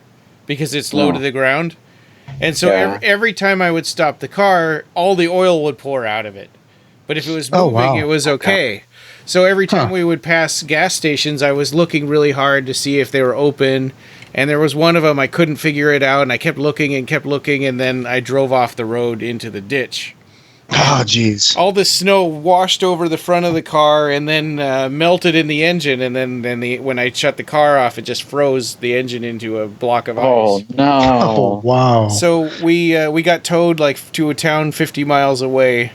because it's low to the ground. And so every time I would stop the car, all the oil would pour out of it. But if it was moving, it was okay. So every time we would pass gas stations, I was looking really hard to see if they were open. And there was one of them, I couldn't figure it out. And I kept looking. And then I drove off the road into the ditch. Oh, geez. All the snow washed over the front of the car and then melted in the engine. And then when I shut the car off, it just froze the engine into a block of ice. Oh, no. Oh, wow. So we got towed to a town 50 miles away.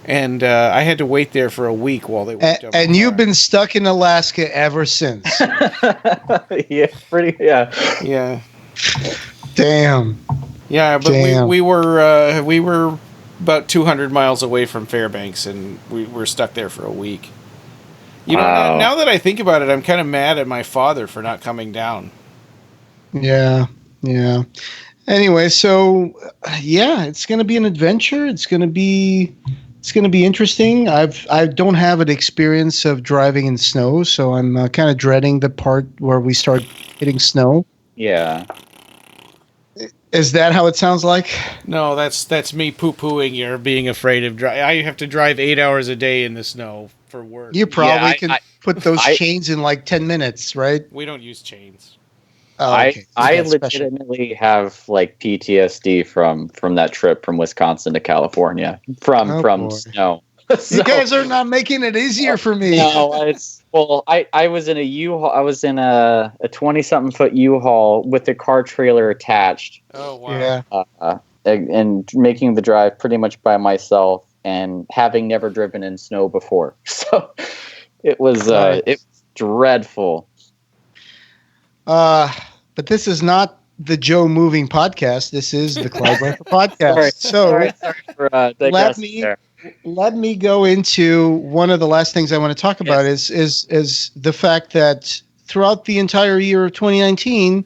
And I had to wait there for a week while they worked up. And you've been stuck in Alaska ever since. Yeah. Yeah. Damn. Yeah, but Damn. we were about 200 miles away from Fairbanks, and we were stuck there for a week. You know, Wow. now that I think about it, I'm kind of mad at my father for not coming down. Yeah. Anyway, so yeah, it's going to be an adventure. It's going to be interesting. I don't have an experience of driving in snow, so I'm kind of dreading the part where we start hitting snow. Yeah. Is that how it sounds like? No, that's me poo-pooing your being afraid of driving. I have to drive 8 hours a day in the snow for work. You probably Yeah, can put those chains in like 10 minutes, right? We don't use chains. Oh, okay. I That's special. legitimately have like PTSD from that trip from Wisconsin to California from boy. snow. You guys are not making it easier for me. No, I was in a U-Haul. I was in a 20-something foot U-Haul with the car trailer attached. Oh wow! Yeah. And making the drive pretty much by myself, and having never driven in snow before, so it was dreadful. But this is not the Joe Moving Podcast. This is the Clive Barker Podcast. Sorry for digressing there. Let me go into one of the last things I want to talk about is the fact that throughout the entire year of 2019,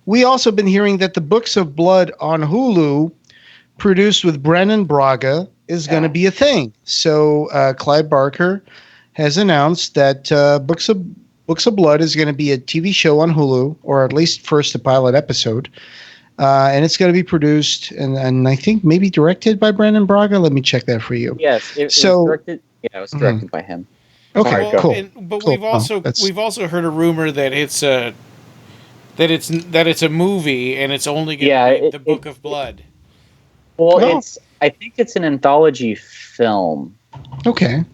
we also been hearing that the Books of Blood on Hulu, produced with Brannon Braga, is going to be a thing. So Clive Barker has announced that Books of Blood is going to be a TV show on Hulu, or at least first a pilot episode. And it's going to be produced and I think maybe directed by Brannon Braga. Let me check that for you. Yes, it was directed. Yeah, it was directed by him. Okay, cool. But cool. we've also heard a rumor that it's a movie and it's only going to be the Book of Blood. I think it's an anthology film. Okay.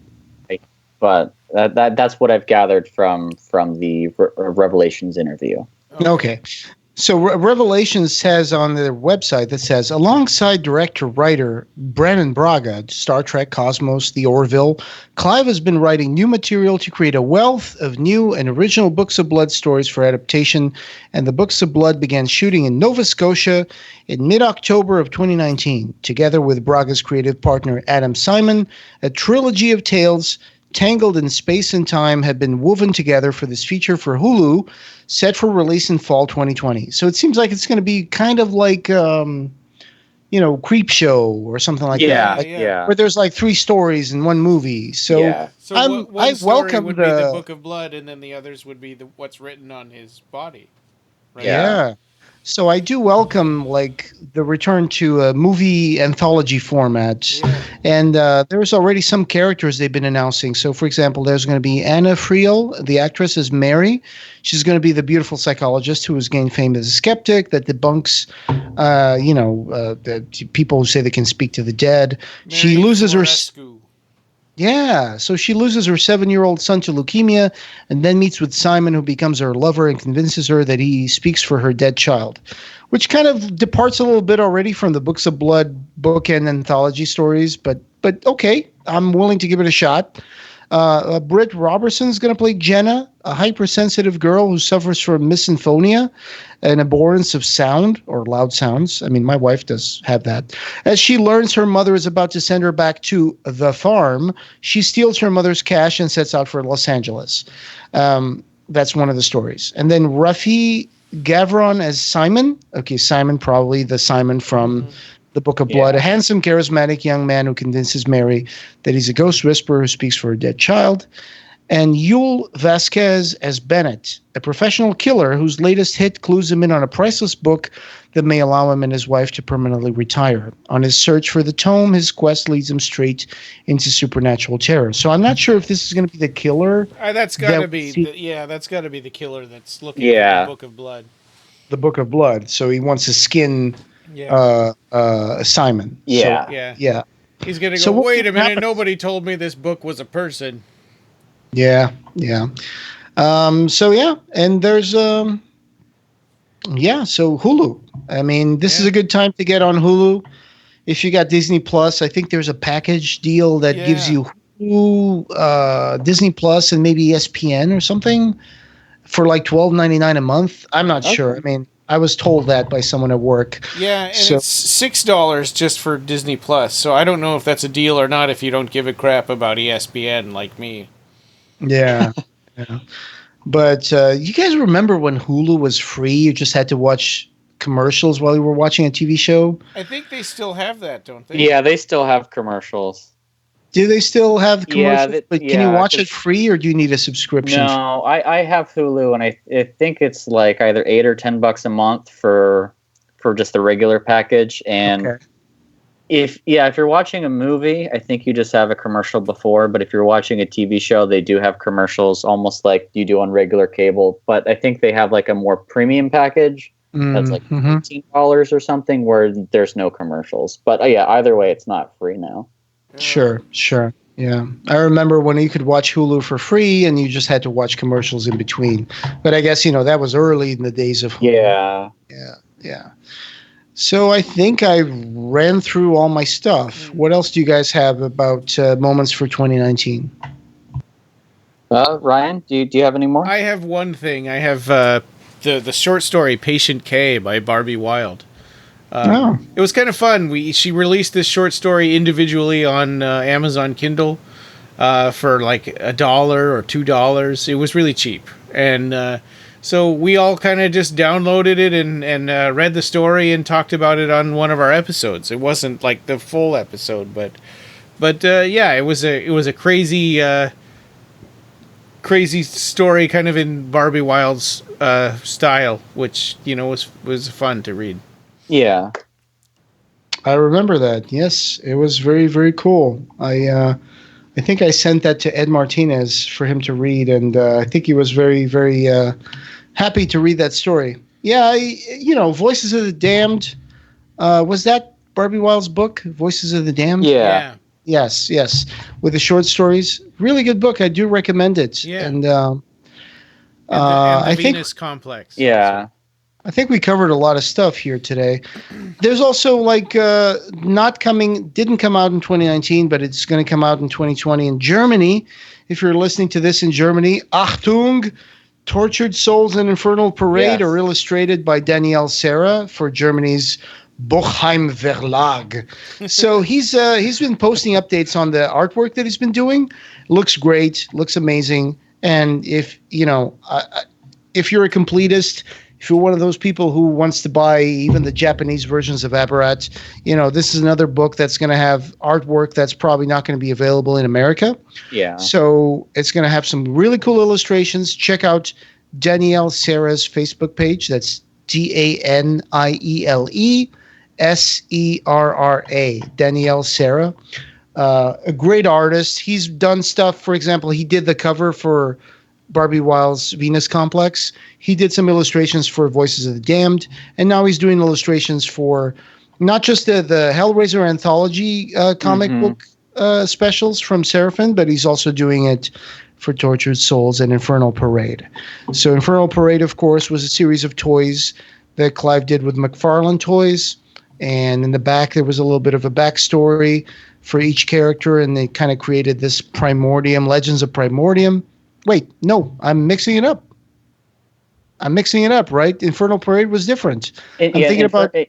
But that's what I've gathered from the Revelations interview. Okay. So Revelations says on their website that says, alongside director-writer Brannon Braga, Star Trek, Cosmos, The Orville, Clive has been writing new material to create a wealth of new and original Books of Blood stories for adaptation, and the Books of Blood began shooting in Nova Scotia in mid-October of 2019. Together with Braga's creative partner Adam Simon, a trilogy of tales tangled in space and time have been woven together for this feature for Hulu, set for release in fall 2020. So it seems like it's going to be kind of like, Creep Show or something like that. Yeah. Where there's like 3 stories in one movie. So, one story would be the Book of Blood, and then the others would be what's written on his body. Right? Yeah. So I do welcome like the return to a movie anthology format, and there's already some characters they've been announcing. So, for example, there's going to be Anna Friel, the actress is Mary. She's going to be the beautiful psychologist who has gained fame as a skeptic that debunks, the people who say they can speak to the dead. Mary she loses her. Florescu. Yeah, so she loses her 7-year-old son to leukemia and then meets with Simon, who becomes her lover and convinces her that he speaks for her dead child, which kind of departs a little bit already from the Books of Blood book and anthology stories, but okay, I'm willing to give it a shot. Britt Robertson's going to play Jenna, a hypersensitive girl who suffers from misophonia, an abhorrence of sound or loud sounds. I mean, my wife does have that. As she learns her mother is about to send her back to the farm, she steals her mother's cash and sets out for Los Angeles. That's one of the stories. And then Rafi Gavron as Simon. Okay, Simon, probably the Simon from the Book of Blood, a handsome, charismatic young man who convinces Mary that he's a ghost whisperer who speaks for a dead child. And Yul Vasquez as Bennett, a professional killer whose latest hit clues him in on a priceless book that may allow him and his wife to permanently retire. On his search for the tome, his quest leads him straight into supernatural terror. So I'm not sure if this is going to be the killer. That's got to be. That's got to be the killer that's looking for the Book of Blood. The Book of Blood. So he wants to skin Simon. Yeah. So, yeah. He's going to go, wait a minute, nobody told me this book was a person. Yeah. And there's so Hulu. I mean, this is a good time to get on Hulu. If you got Disney Plus, I think there's a package deal that gives you Hulu, Disney Plus, and maybe ESPN or something for like $12.99 a month. I'm not sure. I mean, I was told that by someone at work. Yeah, and it's $6 just for Disney Plus. So I don't know if that's a deal or not if you don't give a crap about ESPN like me. Yeah. Yeah. But you guys remember when Hulu was free? You just had to watch commercials while you were watching a TV show? I think they still have that, don't they? Yeah, they still have commercials. Do they still have commercials? But can you watch it free, or do you need a subscription? No, I have Hulu, and I think it's like either $8 or $10 a month for just the regular package. And if you're watching a movie, I think you just have a commercial before. But if you're watching a TV show, they do have commercials, almost like you do on regular cable. But I think they have like a more premium package that's like $15 or something, where there's no commercials. But either way, it's not free now. Sure. Yeah. I remember when you could watch Hulu for free and you just had to watch commercials in between. But I guess, that was early in the days of Hulu. Yeah. So I think I ran through all my stuff. What else do you guys have about moments for 2019? Ryan, do you have any more? I have one thing. I have the short story Patient K by Barbie Wilde. It was kind of fun. She released this short story individually on Amazon Kindle for like $1 or $2. It was really cheap, and so we all kind of just downloaded it and read the story and talked about it on one of our episodes. It wasn't like the full episode, but it was a crazy story, kind of in Barbie Wilde's style, which was fun to read. Yeah, I remember that. Yes, it was very, very cool. I think I sent that to Ed Martinez for him to read, and I think he was very, very happy to read that story. Yeah, Voices of the Damned. Was that Barbie Wilde's book, Voices of the Damned? Yeah. Yes, with the short stories. Really good book. I do recommend it. Yeah. And the I think Venus Complex. Yeah. I think we covered a lot of stuff here today. There's also didn't come out in 2019, but it's going to come out in 2020 in Germany. If you're listening to this in Germany, Achtung, Tortured Souls and Infernal Parade are illustrated by Danielle Serra for Germany's Bochheim Verlag. So he's been posting updates on the artwork that he's been doing. Looks great, looks amazing. And if you're a completist, if you're one of those people who wants to buy even the Japanese versions of Abarat, this is another book that's going to have artwork that's probably not going to be available in America. Yeah. So it's going to have some really cool illustrations. Check out Danielle Serra's Facebook page. That's DanielleSerra. Danielle Serra. A great artist. He's done stuff. For example, he did the cover for Barbie Wilde's Venus Complex. He did some illustrations for Voices of the Damned, and now he's doing illustrations for not just the Hellraiser anthology comic book specials from Seraphin, but he's also doing it for Tortured Souls and Infernal Parade. So Infernal Parade, of course, was a series of toys that Clive did with McFarlane Toys, and in the back there was a little bit of a backstory for each character, and they kind of created this Primordium, Legends of Primordium. Wait, no, I'm mixing it up. Right? Infernal Parade was different. They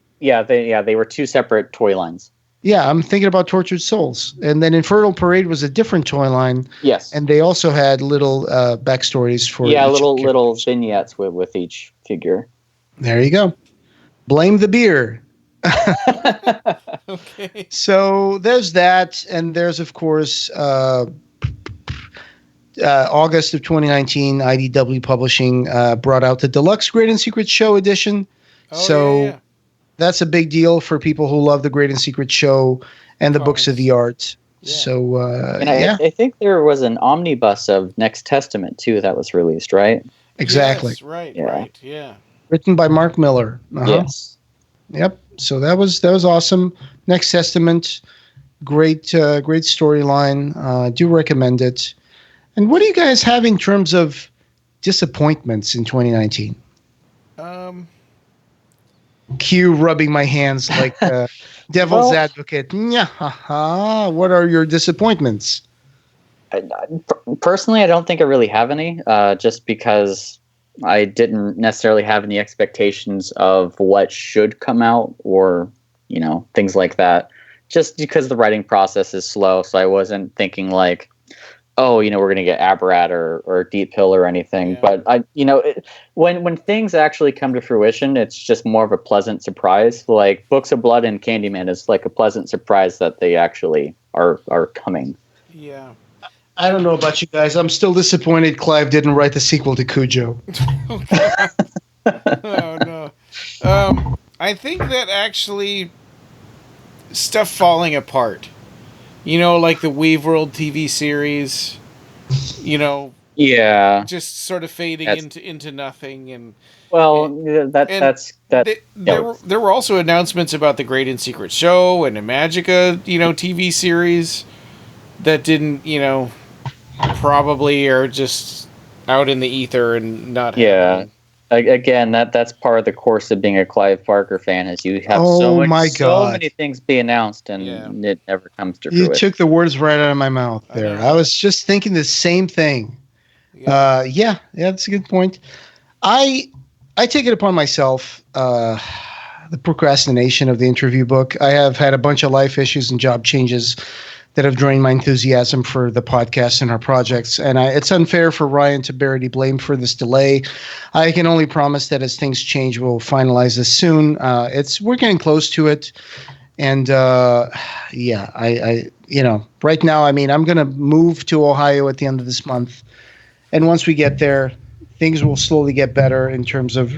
were two separate toy lines. Yeah, I'm thinking about Tortured Souls. And then Infernal Parade was a different toy line. Yes. And they also had little backstories for little vignettes with each figure. There you go. Blame the beer. Okay. So there's that, and there's, of course, August of 2019, IDW Publishing brought out the Deluxe Great and Secret Show edition. That's a big deal for people who love the Great and Secret Show and the books of the art. Yeah. So, I think there was an omnibus of Next Testament, too, that was released, right? Exactly. Yes, right, yeah. Written by Mark Miller. Yes. Yep. So that was awesome. Next Testament, great storyline. Do recommend it. And what do you guys have in terms of disappointments in 2019? Q rubbing my hands like devil's advocate. What are your disappointments? Personally, I don't think I really have any, just because I didn't necessarily have any expectations of what should come out or, things like that. Just because the writing process is slow, so I wasn't thinking like, oh, we're going to get Abarat or Deep Hill or anything. Yeah. But when things actually come to fruition, it's just more of a pleasant surprise. Like Books of Blood and Candyman is like a pleasant surprise that they actually are coming. Yeah. I don't know about you guys. I'm still disappointed Clive didn't write the sequel to Cujo. Oh no. I think that actually stuff falling apart. Like the Weave World TV series, Yeah. just sort of fading into nothing. And there were also announcements about the Great and Secret Show and a Magica, TV series that didn't, probably are just out in the ether and not happening. Again, that's part of the course of being a Clive Barker fan is you have so many things be announced and it never comes to fruition. You took the words right out of my mouth there. I was just thinking the same thing. Yeah, that's a good point. I take it upon myself, the procrastination of the interview book. I have had a bunch of life issues and job changes that have drained my enthusiasm for the podcast and our projects. And it's unfair for Ryan to bear any blame for this delay. I can only promise that as things change, we'll finalize this soon. We're getting close to it. And right now, I'm going to move to Ohio at the end of this month. And once we get there, things will slowly get better in terms of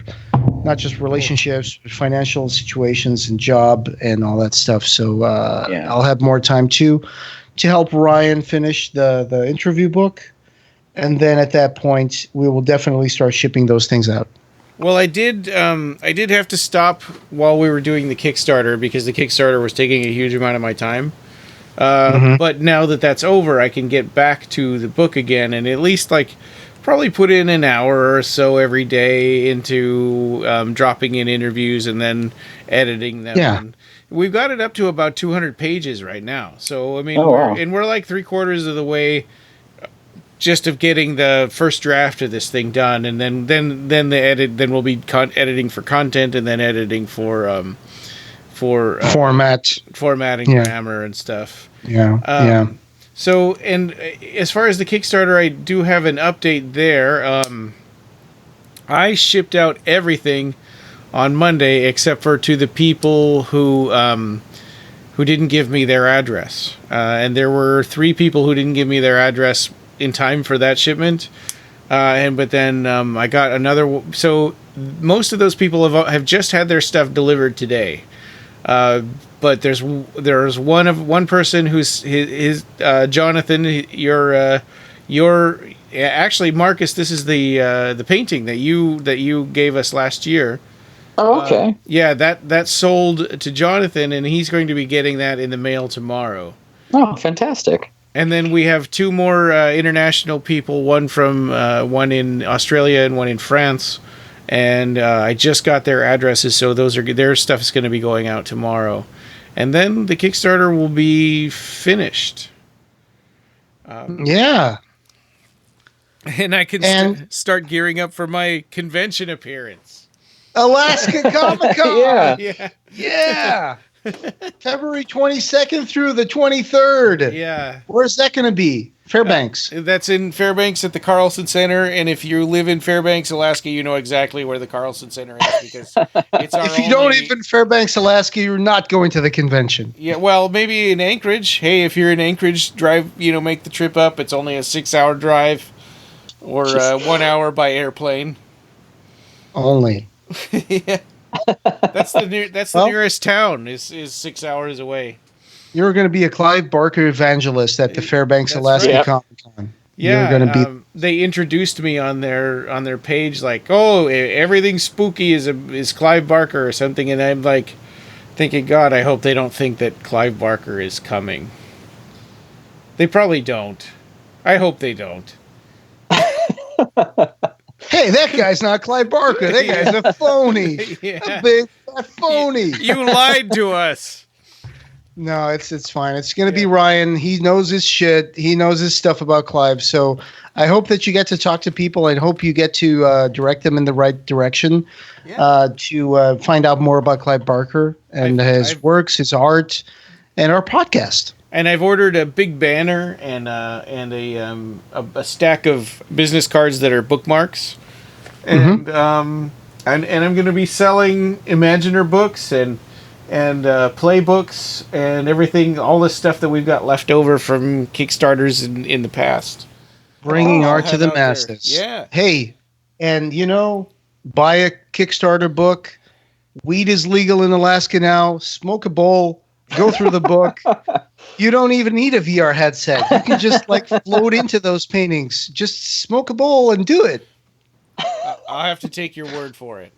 not just relationships, but financial situations and job and all that stuff. So I'll have more time to help Ryan finish the interview book. And then at that point, we will definitely start shipping those things out. Well, I did have to stop while we were doing the Kickstarter because the Kickstarter was taking a huge amount of my time. But now that that's over, I can get back to the book again and at least probably put in an hour or so every day into dropping in interviews and then editing them. Yeah. And we've got it up to about 200 pages right now. So, we're like 3/4 of the way just of getting the first draft of this thing done. And then the edit, then we'll be editing for content and then editing for formatting, grammar and stuff. Yeah. So, and as far as the Kickstarter, I do have an update there. I shipped out everything on Monday except for to the people who didn't give me their address. And there were 3 people who didn't give me their address in time for that shipment. But then I got another. So most of those people have just had their stuff delivered today. But there's one person who's his Jonathan. You're actually Markus. This is the painting that you gave us last year. Oh, okay. That sold to Jonathan, and he's going to be getting that in the mail tomorrow. Oh, fantastic! And then we have 2 more international people. One in Australia and one in France. And I just got their addresses, so their stuff is going to be going out tomorrow. And then the Kickstarter will be finished. Yeah. And I can start gearing up for my convention appearance. Alaska Comic-Con! Yeah. February 22nd through the 23rd. Yeah. Where's that going to be? Fairbanks. That's in Fairbanks at the Carlson Center, and if you live in Fairbanks, Alaska, you know exactly where the Carlson Center is because it's our. If you don't live in Fairbanks, Alaska, you're not going to the convention. Yeah, well, maybe in Anchorage. Hey, if you're in Anchorage, make the trip up. It's only a 6-hour drive, or 1 hour by airplane. Only. Yeah, that's the nearest town. Is 6 hours away. You're going to be a Clive Barker evangelist at the Fairbanks, Alaska Comic-Con. Yeah, you're going to be. They introduced me on their page like, oh, everything spooky is Clive Barker or something, and I'm like, thinking, God, I hope they don't think that Clive Barker is coming. They probably don't. I hope they don't. Hey, that guy's not Clive Barker. That guy's a phony. Yeah. A big phony. You lied to us. No, it's fine. It's going to be Ryan. He knows his shit. He knows his stuff about Clive. So I hope that you get to talk to people. I hope you get to direct them in the right direction to find out more about Clive Barker and his works, his art, and our podcast. And I've ordered a big banner and a stack of business cards that are bookmarks. And and I'm going to be selling Imaginer books and play books and everything, all the stuff that we've got left over from Kickstarters in the past. Bringing art to the masses. Yeah. Hey, and buy a Kickstarter book. Weed is legal in Alaska now. Smoke a bowl. Go through the book. You don't even need a VR headset. You can just float into those paintings. Just smoke a bowl and do it. I'll have to take your word for it.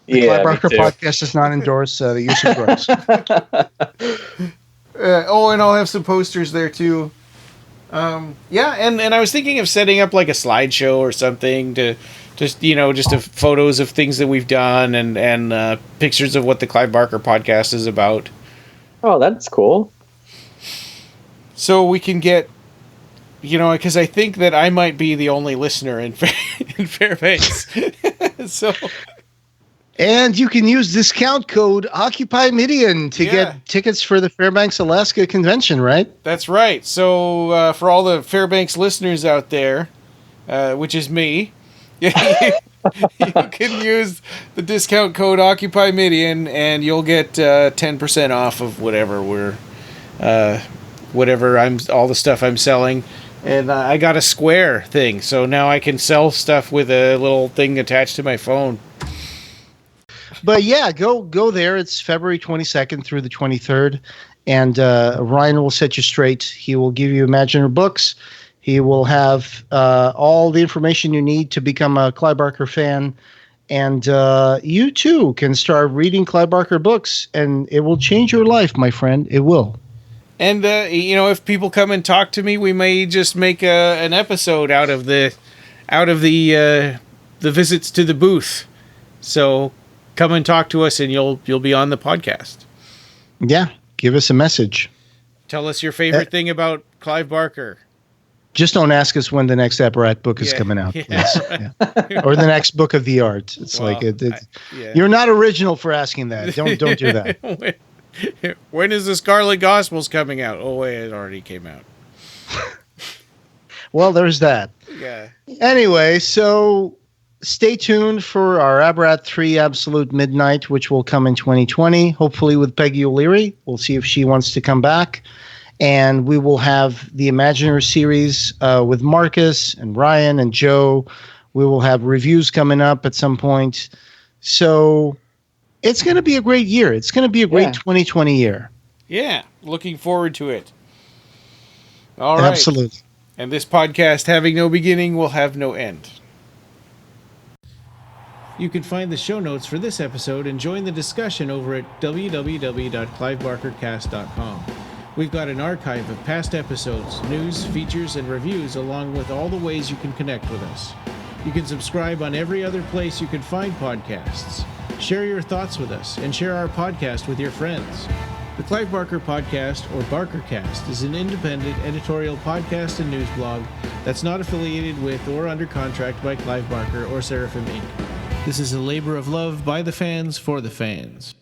The Clive Barker podcast does not endorse the use of drugs. And I'll have some posters there too. And I was thinking of setting up like a slideshow or something to just photos of things that we've done and pictures of what the Clive Barker podcast is about. Oh, that's cool. So we can get, because I think that I might be the only listener in Fairbanks. So. And you can use discount code OccupyMidian to get tickets for the Fairbanks, Alaska convention, right? That's right. So for all the Fairbanks listeners out there, which is me, you can use the discount code OccupyMidian and you'll get 10% off of whatever all the stuff I'm selling. And I got a Square thing, so now I can sell stuff with a little thing attached to my phone. But yeah, go there. It's February 22nd through the 23rd. And Ryan will set you straight. He will give you Imaginer books. He will have all the information you need to become a Clive Barker fan. And you too can start reading Clive Barker books. And it will change your life, my friend. It will. And, if people come and talk to me, we may just make an episode out of the visits to the booth. So come and talk to us, and you'll be on the podcast. Yeah, give us a message. Tell us your favorite thing about Clive Barker. Just don't ask us when the next Abarat book is coming out. Yeah. Or the next book of the art. It's you're not original for asking that. Don't do that. When is the Scarlet Gospels coming out? Oh, wait, it already came out. Well, there's that. Yeah. Anyway, so stay tuned for our Abarat 3 Absolute Midnight, which will come in 2020, hopefully with Peggy O'Leary. We'll see if she wants to come back. And we will have the Imaginer series with Markus and Ryan and Joe. We will have reviews coming up at some point. So it's going to be a great year. It's going to be a great 2020 year. Yeah, looking forward to it. All right. Absolutely. And this podcast, having no beginning, will have no end. You can find the show notes for this episode and join the discussion over at www.clivebarkercast.com. We've got an archive of past episodes, news, features, and reviews, along with all the ways you can connect with us. You can subscribe on every other place you can find podcasts. Share your thoughts with us and share our podcast with your friends. The Clive Barker Podcast, or BarkerCast, is an independent editorial podcast and news blog that's not affiliated with or under contract by Clive Barker or Seraphim Inc. This is a labor of love by the fans for the fans.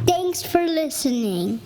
Thanks for listening.